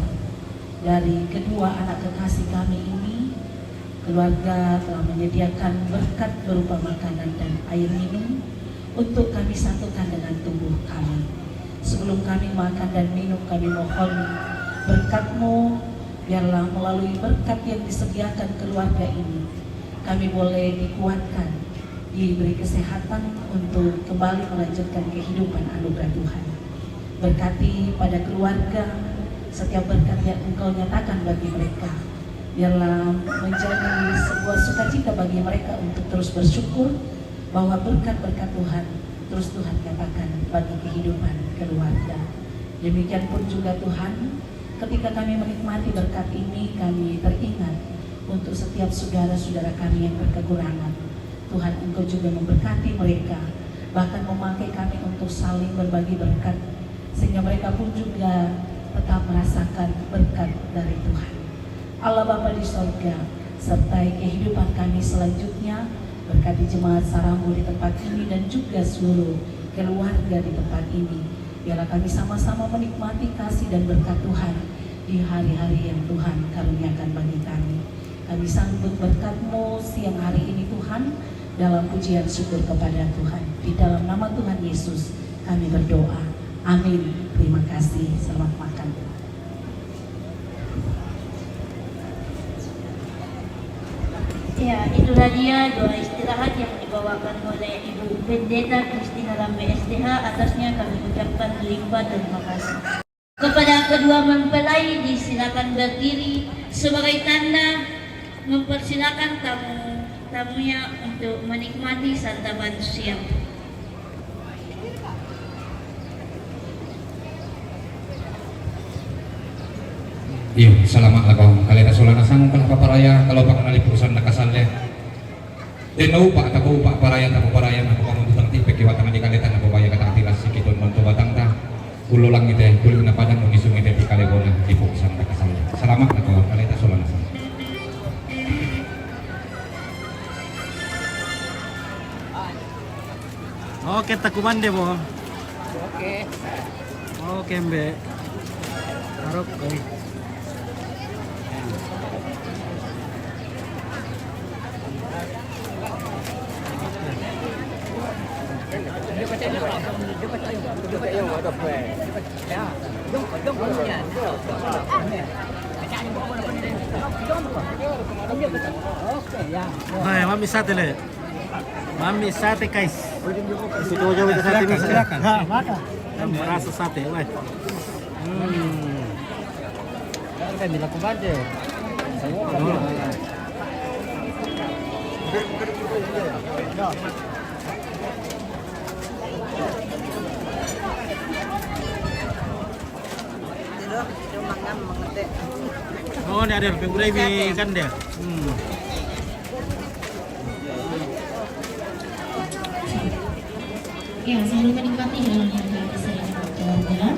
dari kedua anak kekasih kami ini, keluarga telah menyediakan berkat berupa makanan dan air minum untuk kami satukan dengan tubuh kami. Sebelum kami makan dan minum, kami mohon berkat-Mu, biarlah melalui berkat yang disediakan keluarga ini, kami boleh dikuatkan diberi kesehatan untuk kembali melanjutkan kehidupan anugerah Tuhan. Berkati pada keluarga, setiap berkat yang Engkau nyatakan bagi mereka, biarlah menjadi sebuah sukacita bagi mereka untuk terus bersyukur bahwa berkat-berkat Tuhan terus Tuhan nyatakan bagi kehidupan keluarga. Demikian pun juga Tuhan, ketika kami menikmati berkat ini, kami teringat untuk setiap saudara-saudara kami yang berkekurangan. Tuhan, Engkau juga memberkati mereka, bahkan memakai kami untuk saling berbagi berkat, sehingga mereka pun juga tetap merasakan berkat dari Tuhan. Allah Bapa di sorga, sertai kehidupan kami selanjutnya, berkati jemaat Sarambo di tempat ini dan juga seluruh keluarga di tempat ini. Biarlah kami sama-sama menikmati kasih dan berkat Tuhan di hari-hari yang Tuhan karuniakan bagi kami. Kami sambut berkat-Mu siang hari ini Tuhan, dalam pujian syukur kepada Tuhan. Di dalam nama Tuhan Yesus kami berdoa. Amin. Terima kasih. Selamat makan. Ya, itulah dia doa istirahat yang dibawakan oleh Ibu Pendeta Christina Lambe SDH. Atasnya kami ucapkan limpah terima kasih. Kepada kedua mempelai disilakan berdiri sebagai tanda mempersilakan tamunya untuk menikmati santapan siang. Iya, salamat lah kau. Kalian solana sangung kalah paparaya kalau pak kenali perusahaan nakasalnya. Dan naupa atau upa parayan atau parayan aku kamu tutang tipe kiwatan di kalitan aku bayar kata atilas sikitun monto batang ta. Ulo lang ite, kulo na padang mo isung ite di kalegona di perusahaan nakasalnya. Salamat lah kau. Kalian solana sangung. Oke, takumande mo. Oke, Mbe. Harap ko. Hai, mami sate le. Mami sate guys. Isi jauh-jauh itu sate nih. Silakan. Merasa sate, wah. Kan dilakukan aja. Oh, ini ada gravy kan dia. Ya, sambil menikmati hidangan yang disediakan keluarga.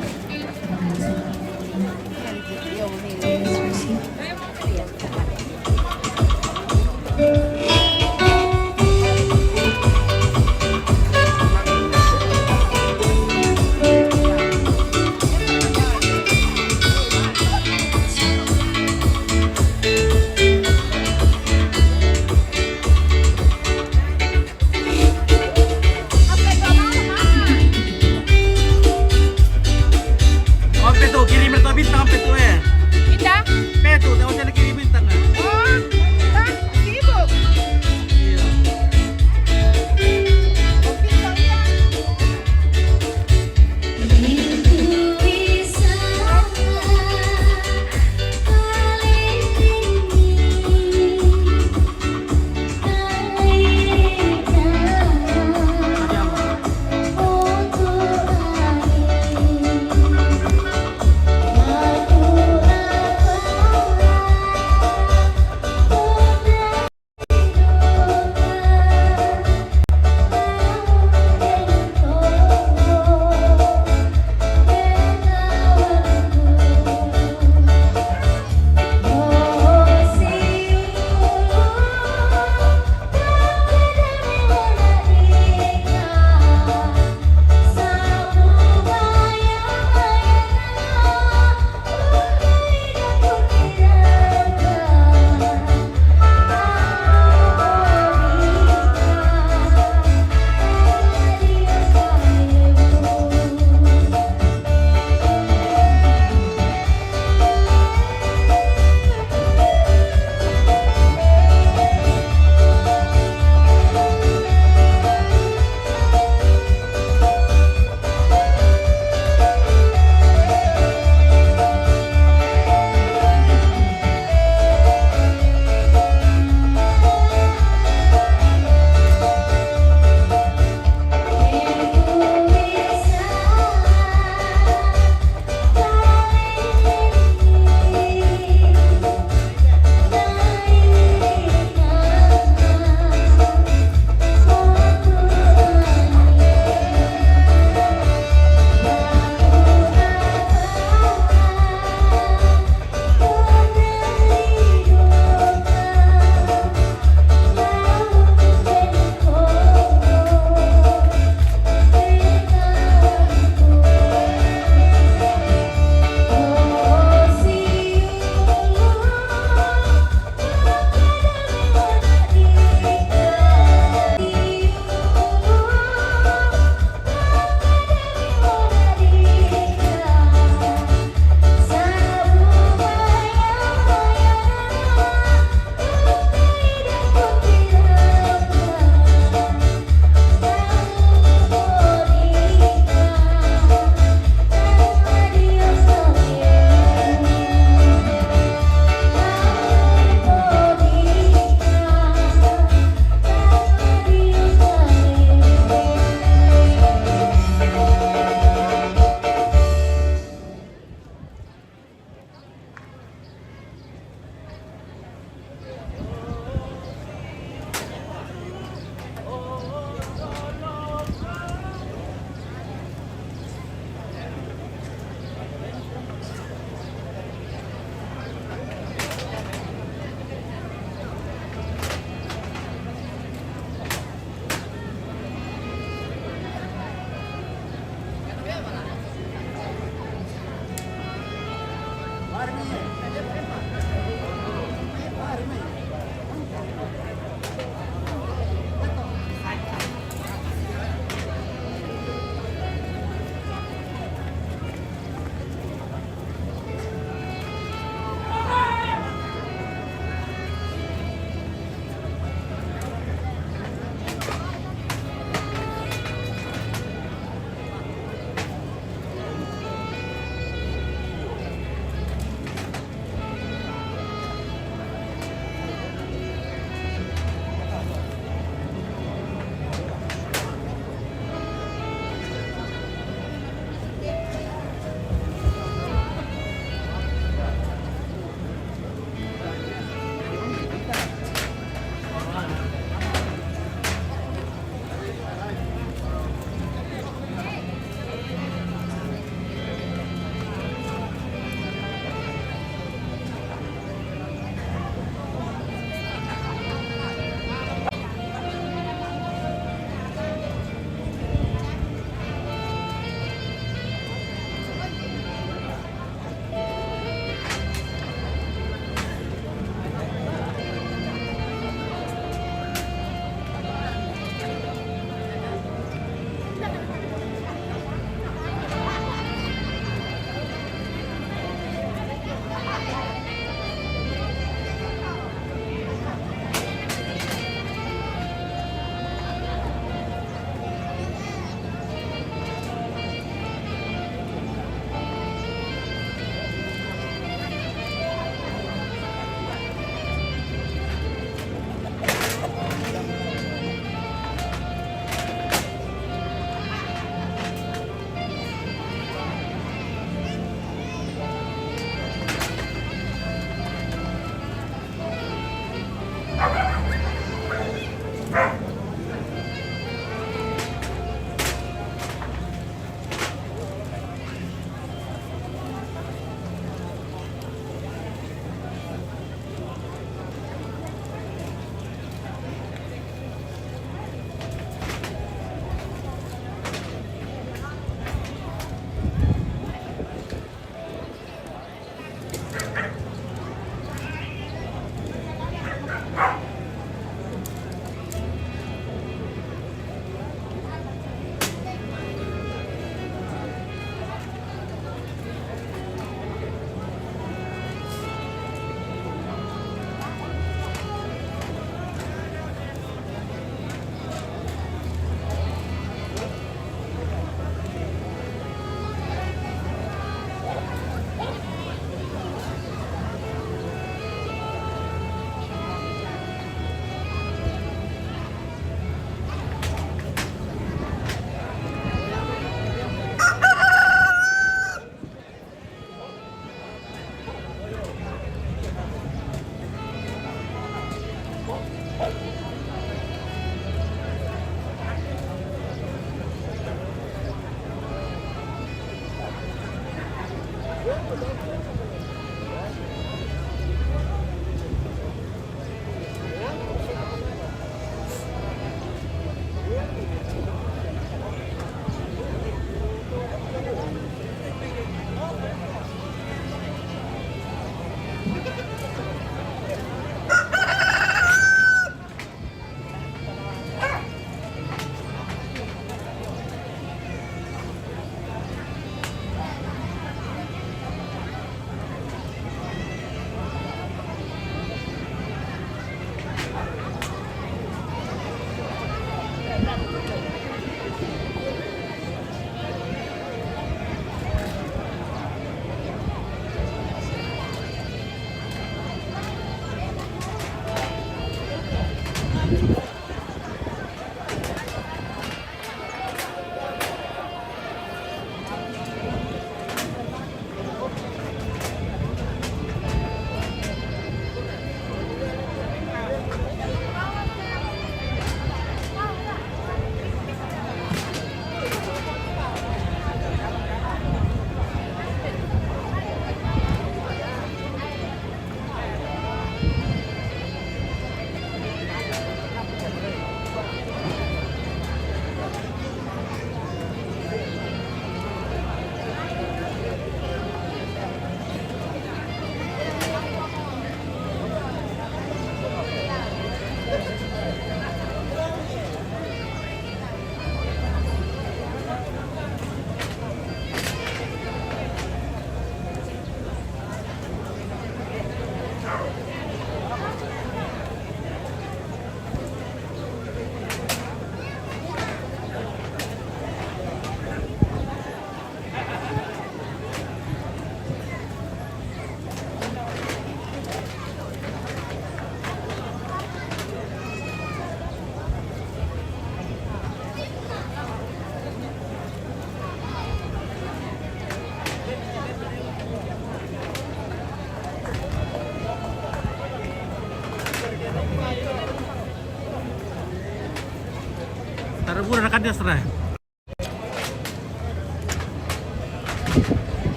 Taruh rekan dia serai.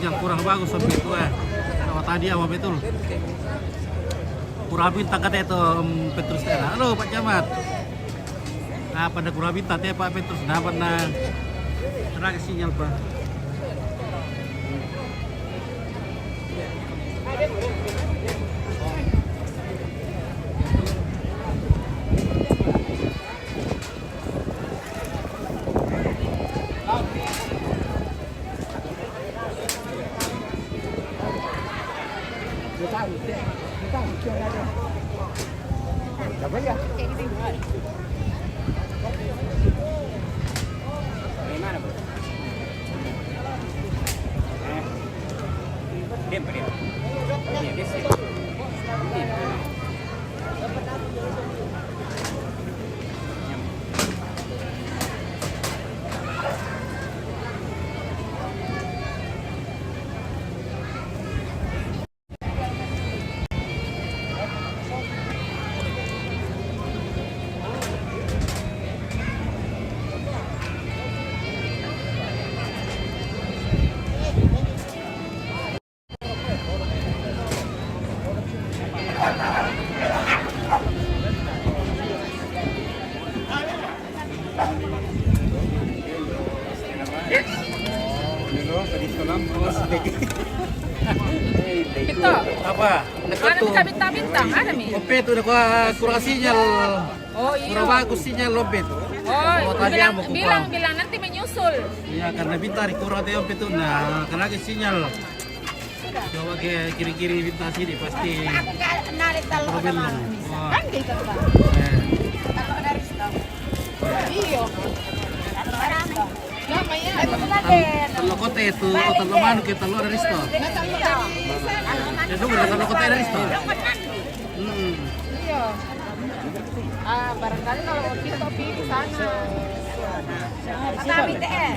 Yang kurang bagus sampai itu sama tadi sama betul. Kurang bintang kata itu Petrus Tera. Halo Pak Camat. Nah pada kurang bintang ya Pak Petrus. Nah pernah terakhir sinyal Pak. Pito. Apa? Mana minta bintang-bintang? Ada mi? Lopet itu udah kurang sinyal. Oh iya. Kurang bagus sinyal Lopet. Oh, tadi bilang, mau kupang. bilang nanti menyusul. Iya karena bintang kurang teh Lopet itu. Nah karena lagi sinyal. Coba ke kiri-kiri bintang sini pasti. Problem. Kan gitu Pak. Iya. Talo kota itu, talo manu ke talo ada risto. Ya dulu talo kota ada risto. Iya. Barangkali kalau kita pergi di sana. Tapi teh.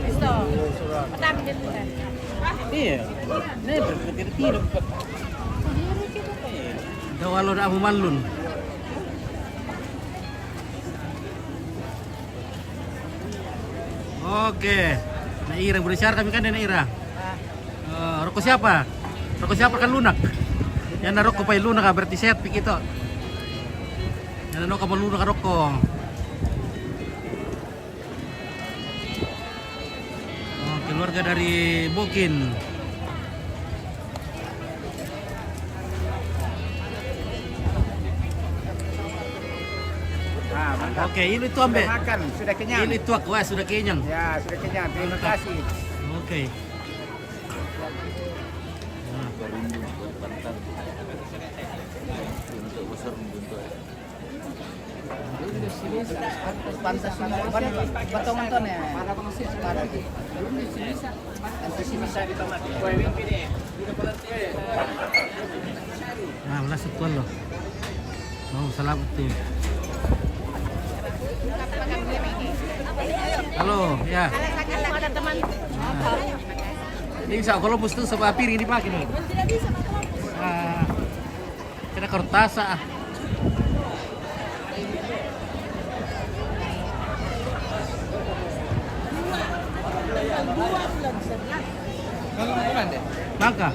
Gusto. Madami din mo. Iya. Ini berpikir-pikir. Daw alo na amo malun. Oke, Naira bersiar kami kan Naira. Rokok siapa? Rokok siapa kan lunak? Yang na rokok pay lunak berarti sehat pik itu. Yang na kamu lunak rokok. Oh, keluarga dari Bokin. Nah, mantap. Oke, ini tuh ambe. Sudah makan, sudah kenyang. Ini tuak, wah sudah kenyang. Ya, sudah kenyang. Terima kasih. Oke. Pantas potongan ton ya. Nah, masuk tuan loh. Oh, selamat tuh. Halo, ya. Ada teman. Ini bisa kalau mesti sebuah piring dipakai nih. Kena kertas ah. Nangka.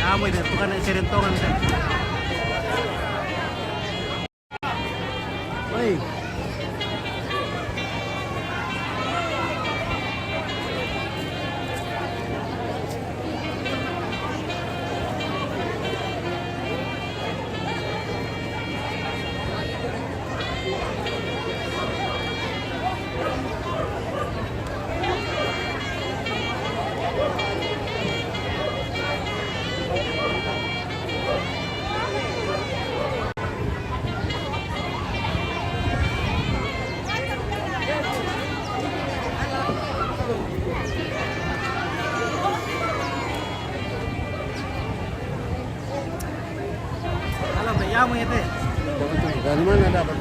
Kamu itu bukan serentongan kan? Woi. kamu ya teh. Dari mana dapat?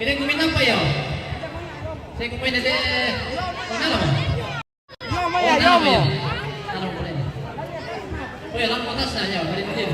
Ini kumin apa ya? Saya kumin ada. Mana lah? Yomo ya, yomo. Taruh boleh. Oh ya, lampu atas saja, beri dia.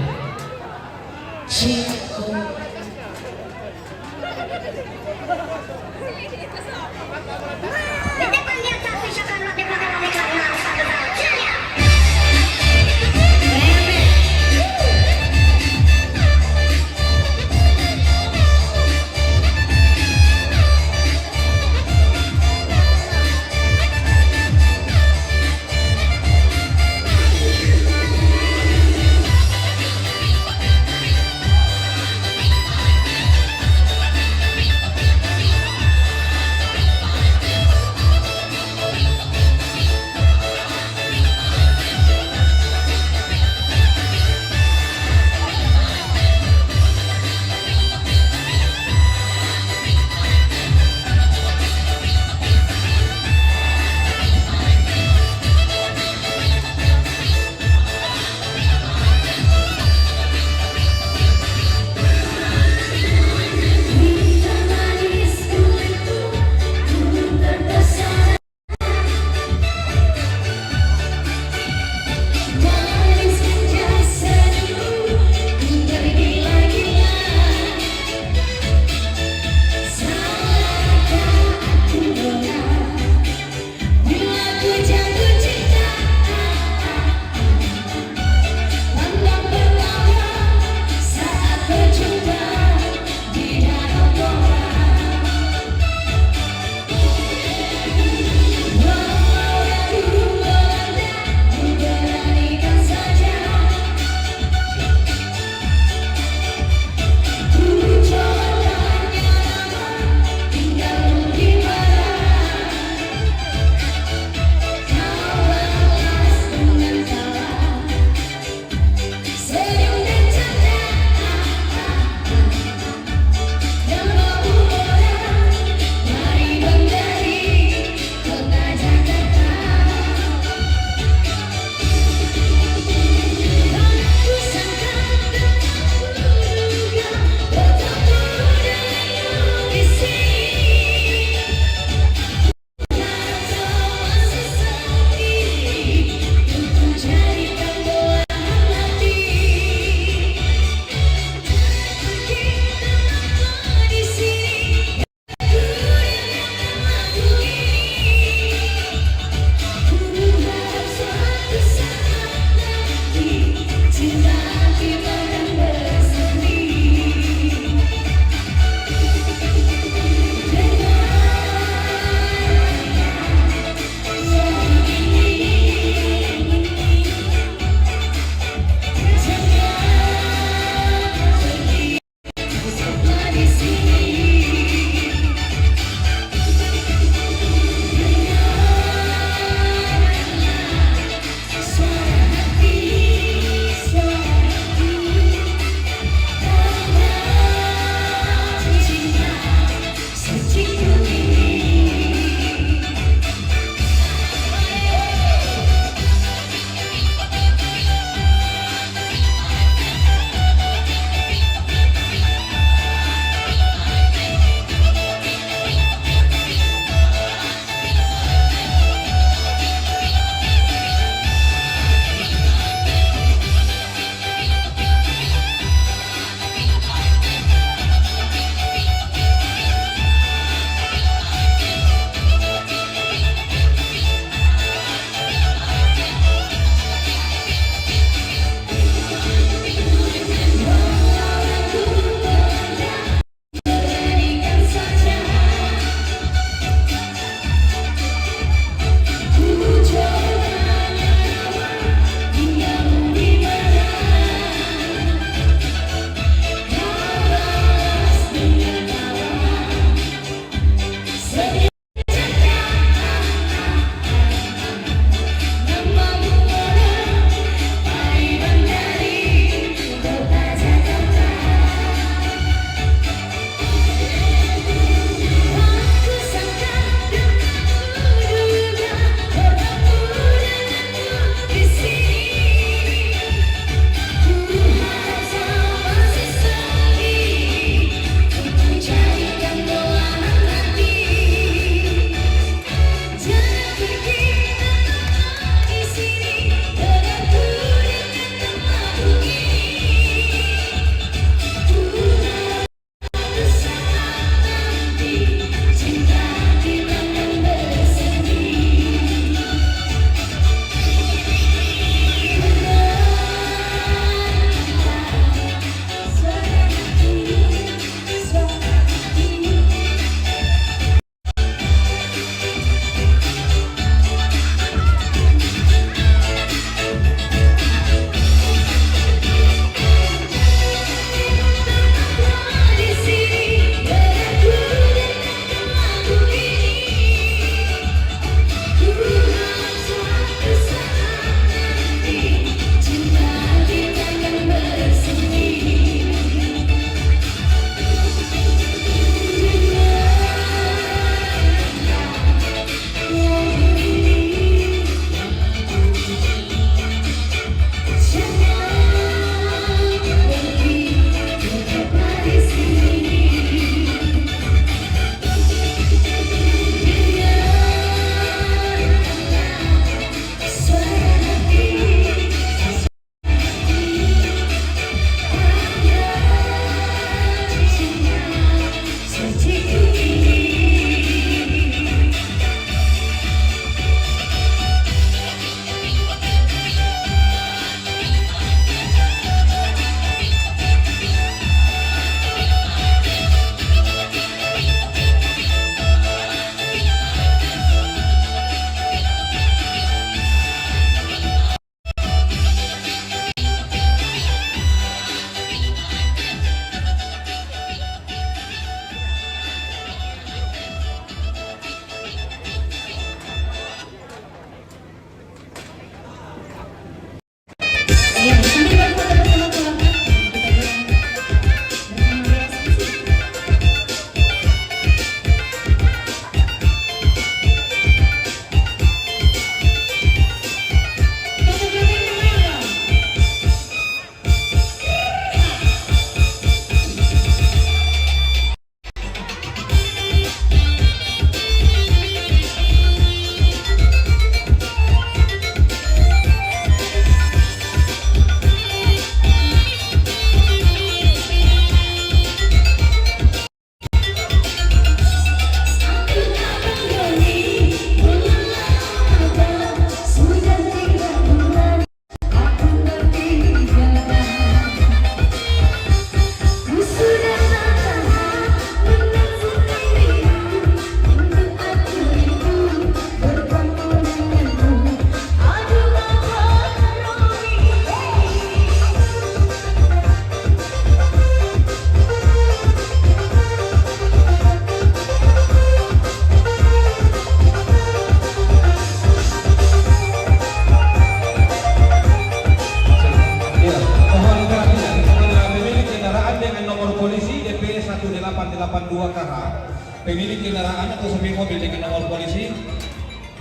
pemilik kendaraan atau sopir mobil dengan nomor polisi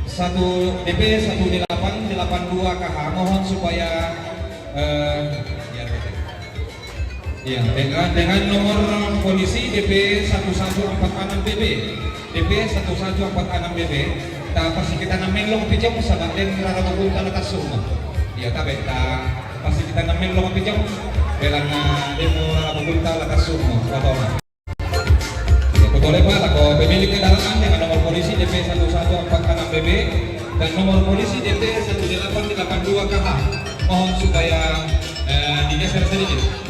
1 DP 1882 KH, mohon supaya ya, dengan nomor polisi DP 1146 BB DP 1146 BB pasti kita namin long pijam sama dan rara magunta na kasuma ya tabe pasti kita namin long pijam belang demo rara magunta na kasuma watona ya boleh Pak ako pemilik kendaraan dengan nomor polisi DP 1146 BB dan nomor polisi DP 1882 KH, mohon supaya digeser sedikit.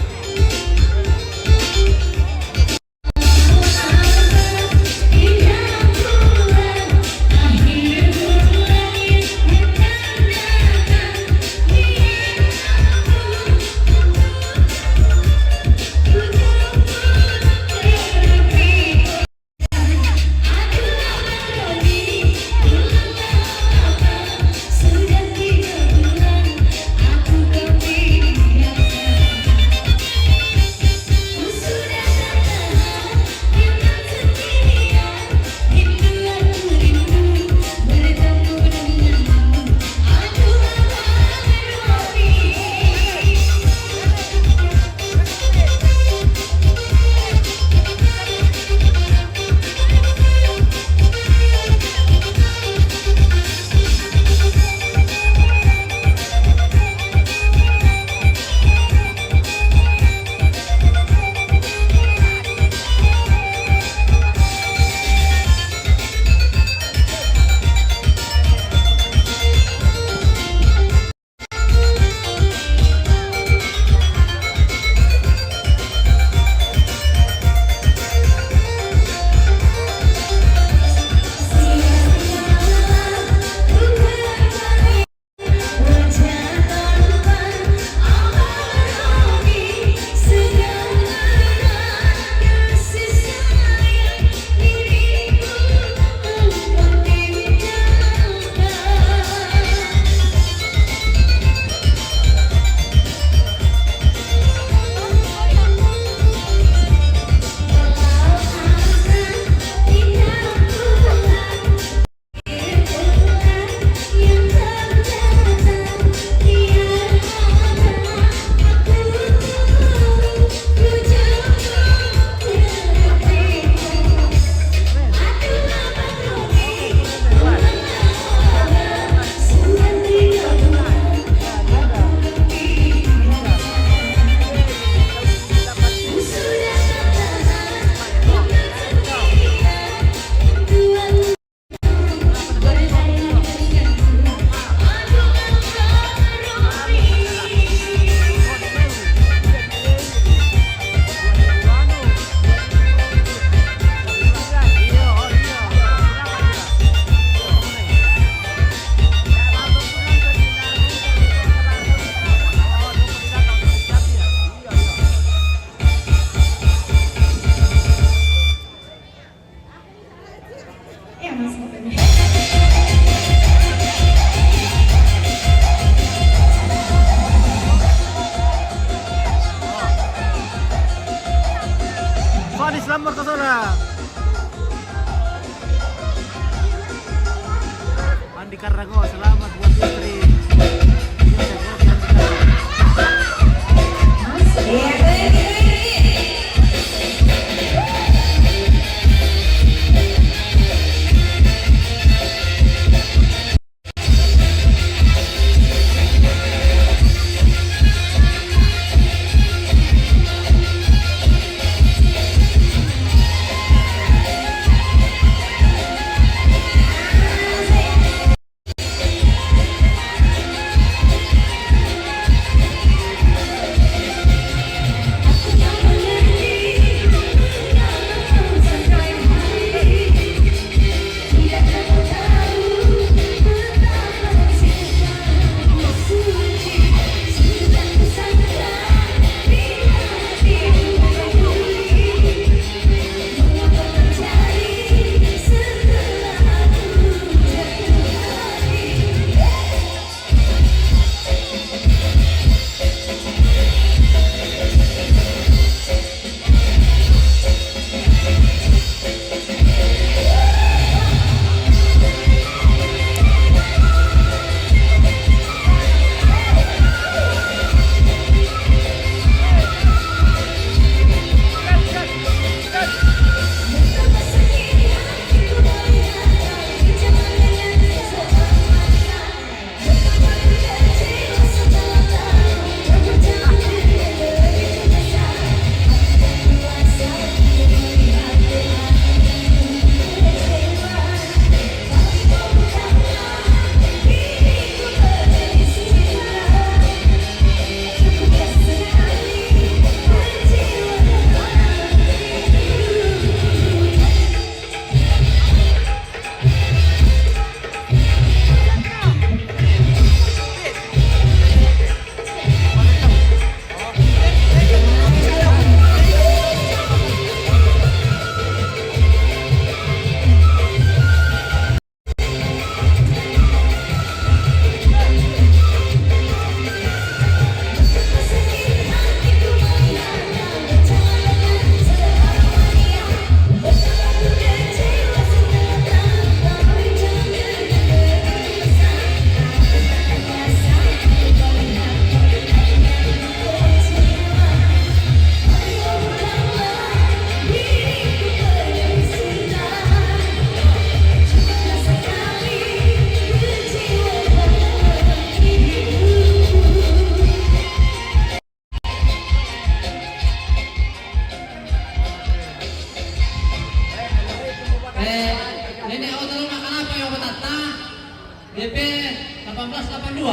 Selamat ke saudara. Andi Karrago, selamat buat istri. Nenek hotel makan apa yang betata? DP 1882.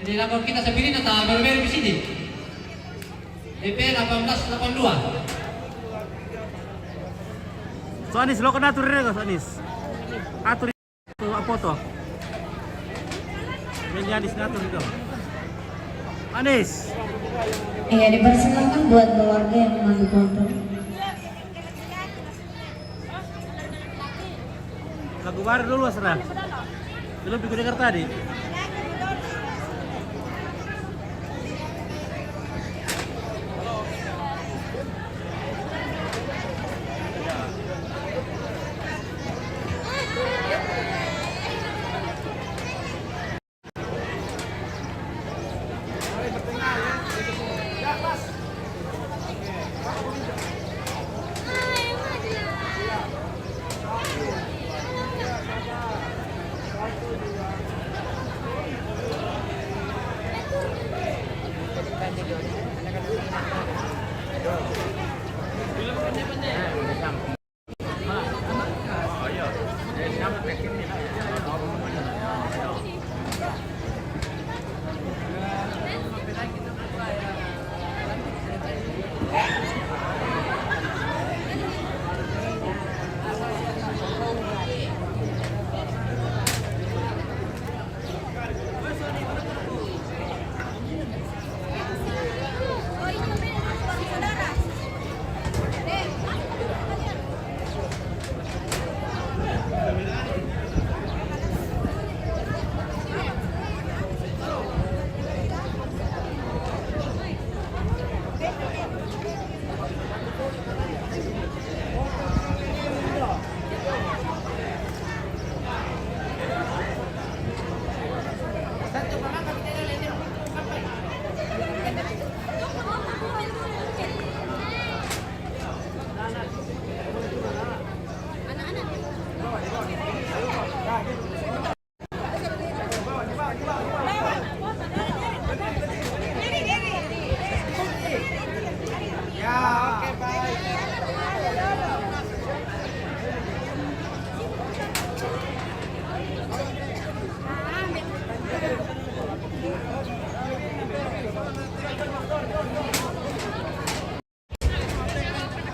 Jadi lapor kita sepiri nata berbeda di sini. DP 1882. So Anis, lo kena atur rin ko, Anis. Atur itu apa to? Ini Anis ngatur itu. Anis. Iya, dipersilakan buat keluarga yang memandu foto. Lagu baru dulu Asra. Belum dengar tadi.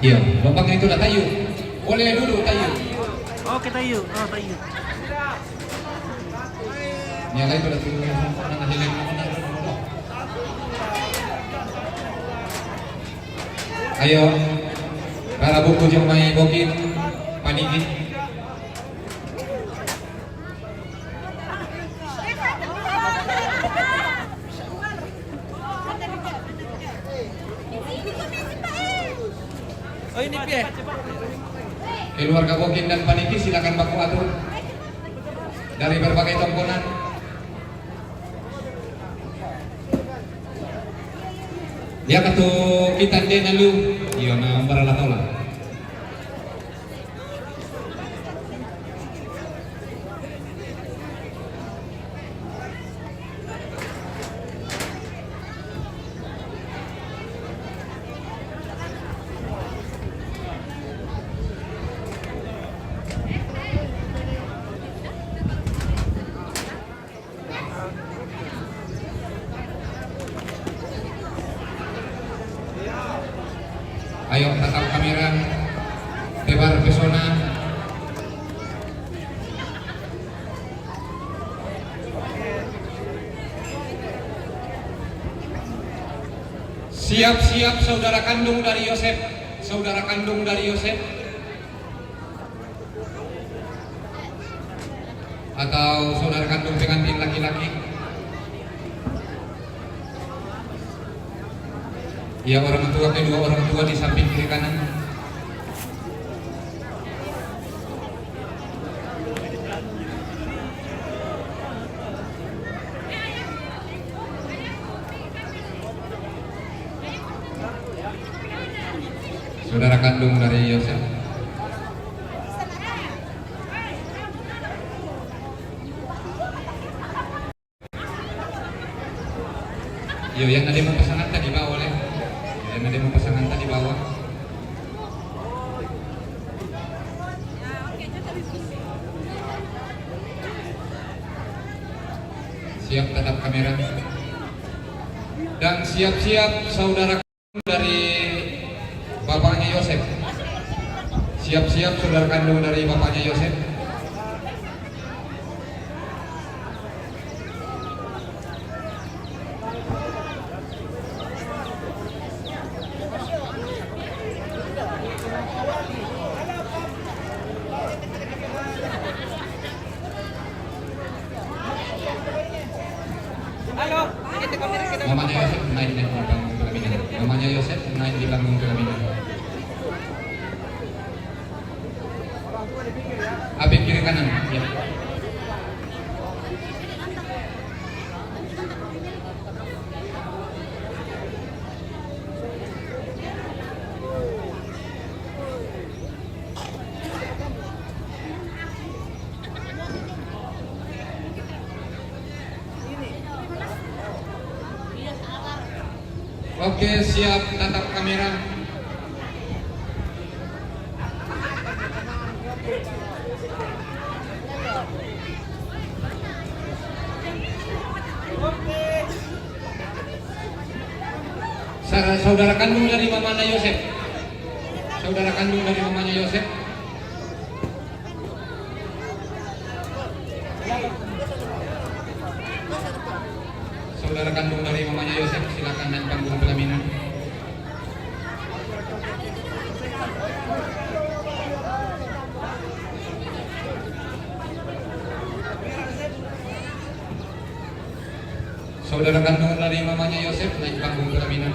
Iya, lompat itu udah tayu. Boleh dulu tayu. Oke, tayu. Oh, tayu. Yang lain udah turun mana jalan mana. Ayo, para buku yang main bokin, paniki. Oh, ini Pie. Keluarga bokin dan paniki silakan baku atur dari berbagai tongkonan. Dia katu kita dia nalu, iya na barala tola. Ayo tatap kamera, tebar pesona. Siap-siap saudara kandung dari Yosef, saudara kandung dari Yosef, atau saudara kandung pengantin laki-laki. Ya, orang tua, kedua orang tua di samping kiri kanan. Saudara kandung dari Yosef. Yo, yang ada mau pasangan tadi bawa oleh. Yang ada mau pasangan tadi bawa. Siap tatap kamera. Dan siap-siap saudara dari bapaknya Yosef. Siap-siap saudara kandung dari bapaknya Yosef. Mamanya Yosef naik di panggung pelaminan. Mamanya Yosef naik di panggung pelaminan. Habib kiri kanan. Ya. Oke, siap tatap kamera. Saudara kandung dari mamanya Yosef. Saudara kandung dari mamanya Yosef. Saudara kandung dari mamanya Yosef, silakan naik panggung pelaminan. Saudara kandung dari mamanya Yosef naik panggung pelaminan.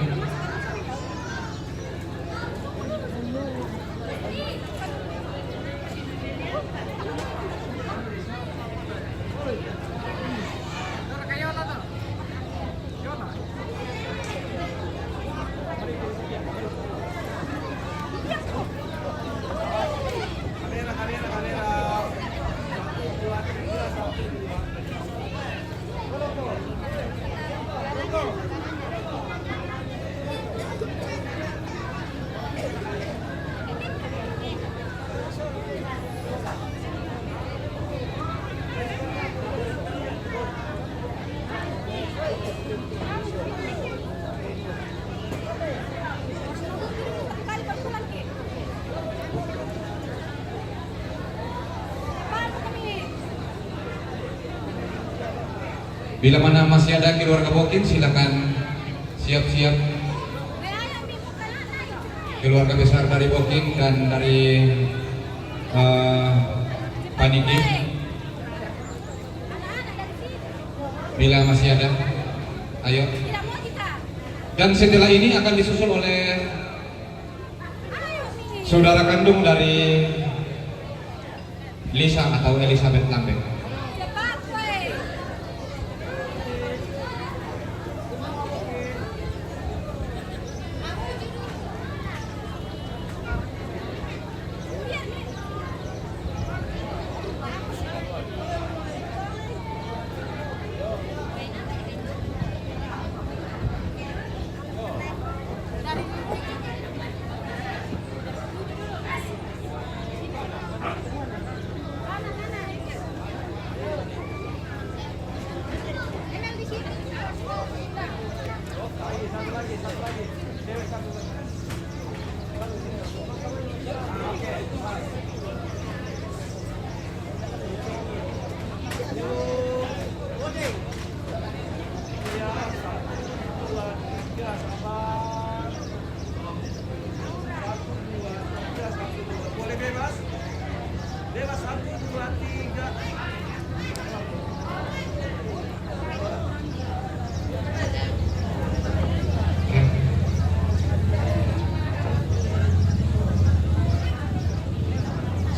Bila mana masih ada keluarga Bokin, silakan siap-siap. Keluarga besar dari Bokin dan dari Paniki. Bila masih ada, ayo. Dan setelah ini akan disusul oleh saudara kandung dari Lisa atau Elizabeth Lambe.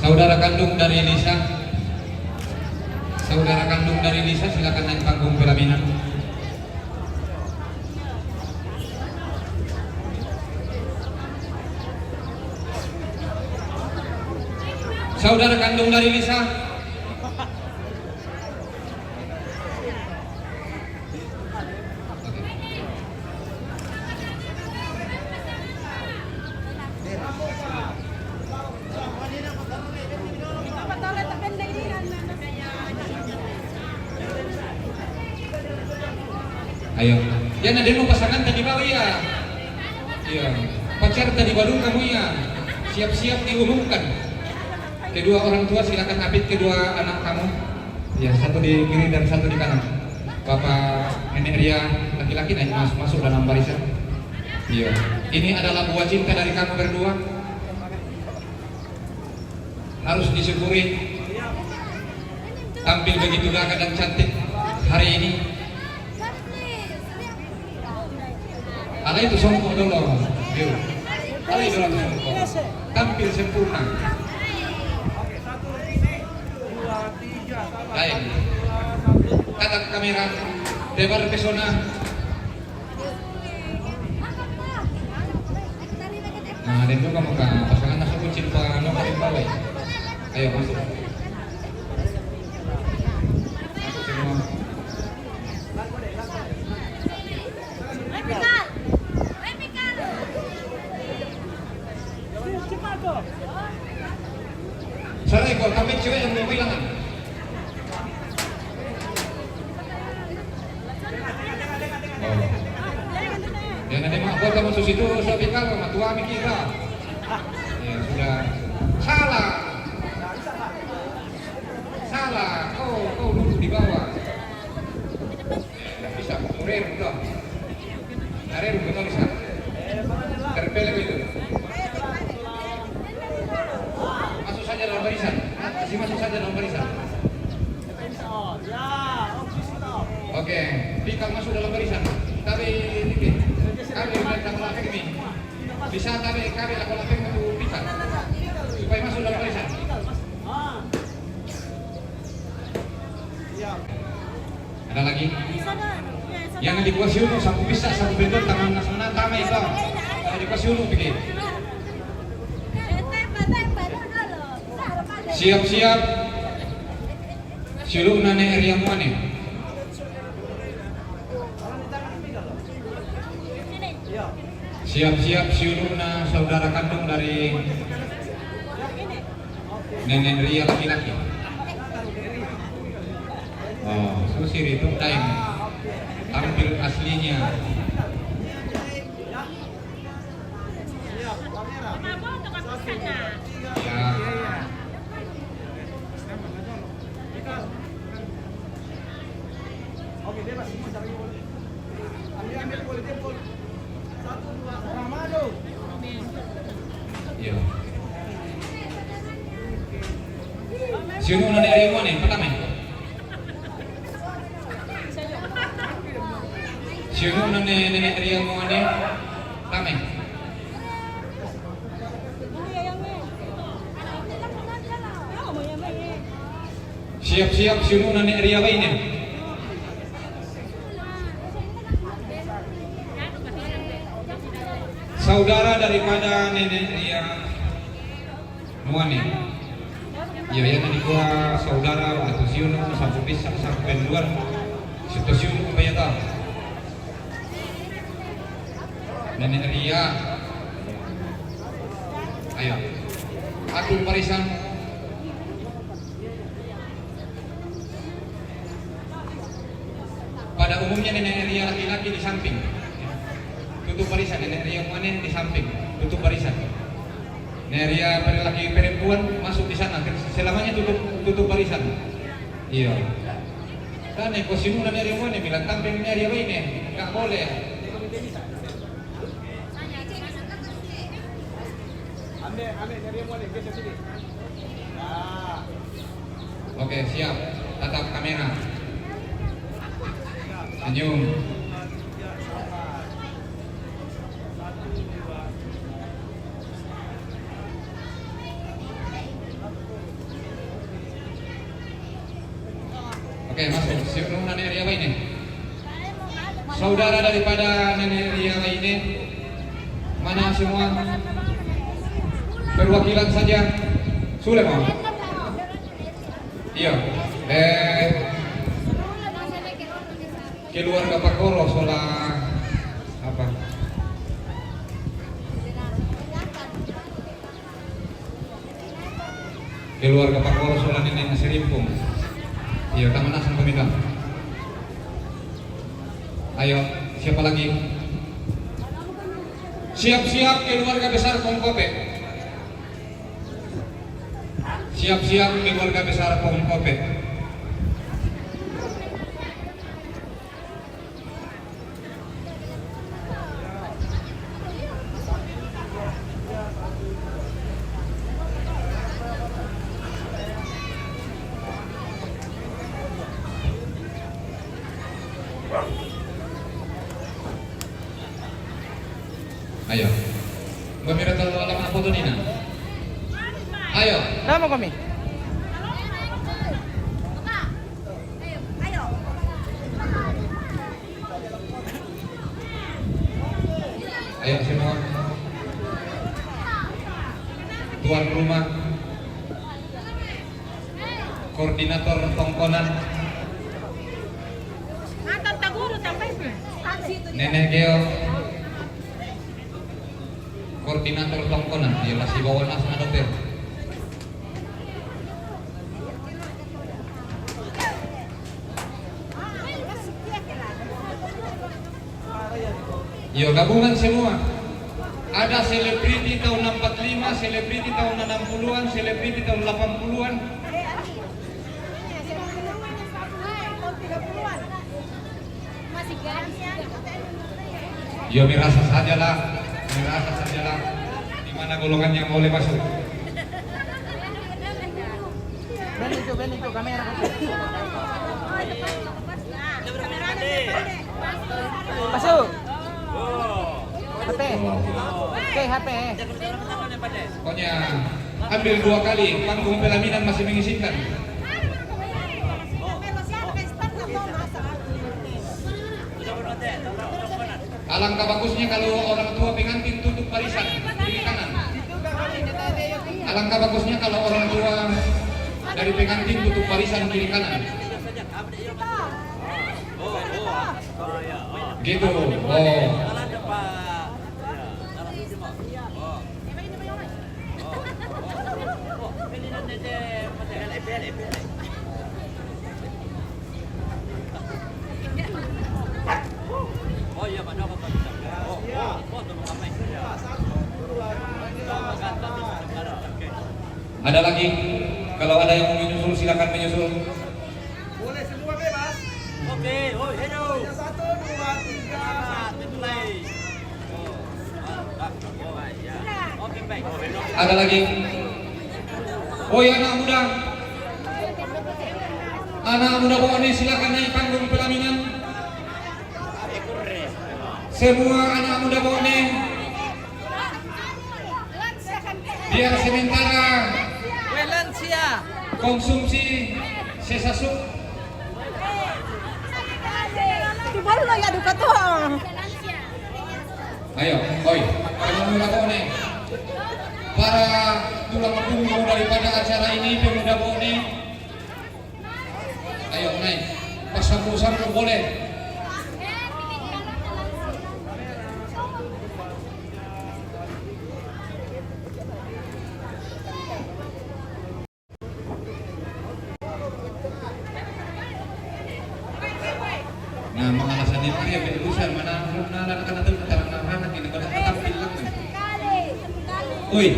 Saudara kandung dari Lisa, saudara kandung dari Lisa, silakan naik panggung pelaminan. Saudara kandung dari Lisa. Ayo. Ya ada demo pasangan tadi bawa ya. Iya. Pacar tadi baru kamu ya. Siap-siap diumumkan. Kedua orang tua silakan apit kedua anak kamu. Ya, satu di kiri dan satu di kanan. Bapak Nenek Ria laki-laki naik masuk dalam barisan. Iya. Ini adalah buah cinta dari kamu berdua. Harus disyukuri. Tampil begitu gagah dan cantik hari ini. Ada itu songkok dulu. Yuk. Ada itu songkok. Tampil sempurna. Baik. Tatap kamera. Tebar pesona. Nah, dan juga muka pasangan nasi kucing Pak Nokarin Bawai. Ayo masuk. Masuk semua. Sarai kok kami cewek yang mau bilangan. Oh. Jangan ada mak buat masuk situ sapi kalau mak tua mikira. Ya sudah. Salah. Salah. Kau duduk di bawah. Tidak bisa murir udah. Murir betul bisa. Terpelek itu. Masuk saja dalam barisan. Masuk saja dalam barisan. Oke, Pikal masuk dalam barisan. Tapi kami datang lapeng ini. Bisa kami lakukan lapeng untuk Pikal supaya masuk dalam barisan. Ada lagi? Yang dikuasai dulu sampai bisa sampai bentuk tangan nasional tamai itu. Dikuasai dulu begini. Siap-siap. Silu nane area muane. Siap-siap siuluna saudara kandung dari Nenek Ria laki-laki. Oh, susir itu time. Tampil aslinya. Ya. Iya. Sino na dari mo nih, pertama. Sino na nenek Ria mo nih, pertama. Siap-siap sino na nenek Ria ini. Saudara daripada Nenek Ria Nuani. Ya yang dikua saudara atau siun sampai pisang sampai luar situ siun kaya ta. Nenek Ria. Ayo. Atul barisan. Pada umumnya Nenek Ria laki-laki di samping. Tutup barisan, Nenek Ria mana di samping, tutup barisan. Nenek Ria laki perempuan masuk di sana, selamanya tutup barisan. Iya. Kan ekosimu Nenek Ria mana bilang tamping Nenek Ria ini, nggak boleh. Oke, siap. Tatap kamera. Senyum. Oke, masuk. Siapa Nenek Ria ini? Saudara daripada Nenek Ria ini, mana semua? Perwakilan saja. Sudah mau? Iya. Keluarga Pak Koro soal apa? Keluarga Pak Koro soal Nenek Serimpung. Iya, taman asal pemindah. Ayo, siapa lagi? Siap-siap keluarga besar Pongkope. Siap-siap keluarga besar Pongkope. Ayo, gembira terlalu lama foto Nina. Ayo. Nama kami. Ayo semua. Tuan rumah, koordinator tongkonan, Nenek Geo, koordinator tongkonan, dia masih bawa asma dokter. Yo gabungan semua. Ada selebriti tahun 45, selebriti tahun 60-an, selebriti tahun 80-an. Yo merasa sajalah, di mana golongan yang boleh masuk. Benito, kamera. Masuk. HP. Oke, HP. Pokoknya ambil 2 kali, panggung pelaminan masih mengizinkan. Alangkah bagusnya kalau orang tua pengantin tutup barisan kiri kanan. Alangkah bagusnya kalau orang tua dari pengantin tutup barisan kiri kanan. Gitu. Oh. Ada lagi? Kalau ada yang mau menyusul silakan menyusul. Boleh semua bebas. Oke, hello. 1, 2, 3, mulai. Oke, baik. Ada lagi? Oh ya anak muda. Anak muda bawa nih silakan naik panggung pelaminan. Semua anak muda bawa nih. Biar sementara konsumsi sesasu. Ayo, oi, kamu muda bone. Para tulang punggung daripada acara ini pemuda bone. Ayo naik, pasamu boleh. Nah, mengalasan itu ya berusaha mana anak itu anak ini pada tampil lang. Uy.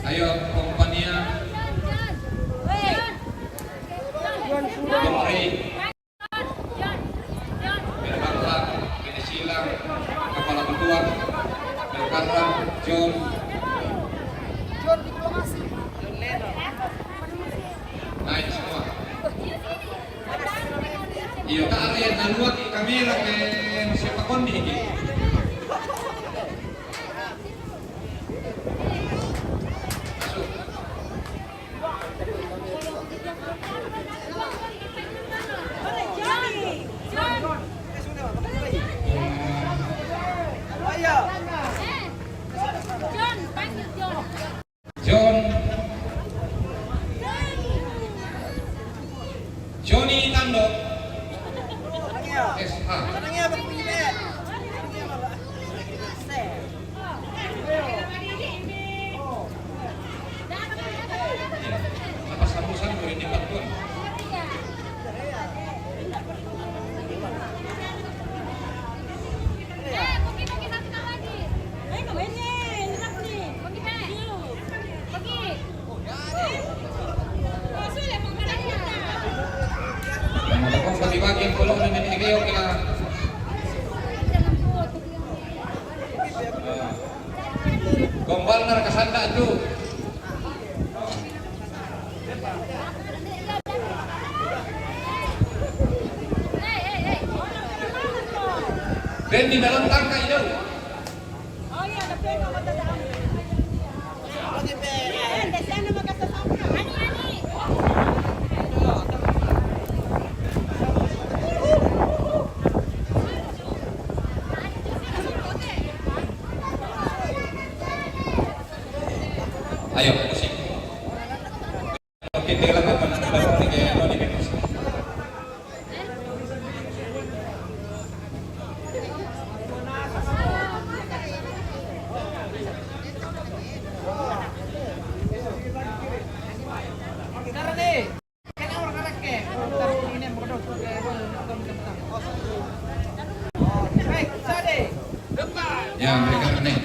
Ayo kompania. Polri. Berbangsa, Venezuela, Kepala Ketua, Berkata, John diplomasi. Naik semua. Iyo ka arian naluwag kamera ke siapa kondi ini. Masuk. kesanda tuh. Ben di dalam tangka itu. Oh iya, ada peno matataam. Oke, Ben. Sana magkasama. Ani. Ayo, musik. Oke, tinggal apa? Ini kayak mau dibikin. Ya, mereka nih.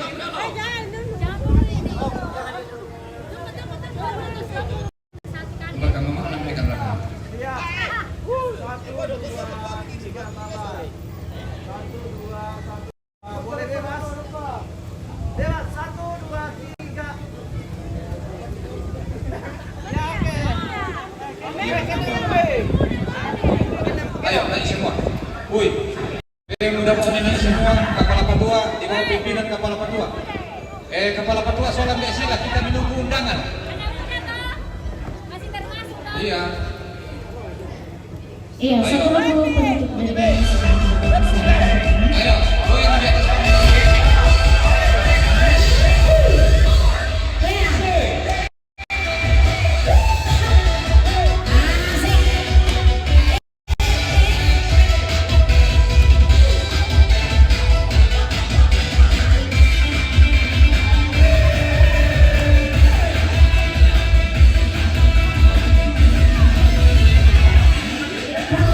Kamu mana mereka lagi? Boleh bebas. Bebas, 1, 2, 3. Ya, oke. Ayo, naik semua. Woi, yang udah mau naik semua, kapal patua, di bawah pimpinan kapal patua. Kepala patua soal nggak sila, kita menunggu undangan. Masih termasuk dong. Iya. Iya, satu lagu penutup dari Ayo, oh yang di atas panggung. Kalau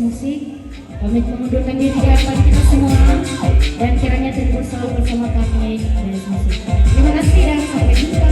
musik. Pamit mengundurkan diri di hadapan kita semua dan kiranya terhibur selalu bersama kami Beres Musik. Terima kasih dan sampai jumpa.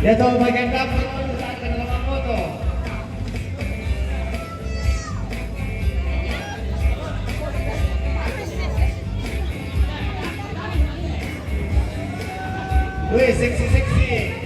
Ya tahu bagian dapur saat kena foto. Wih, seksi.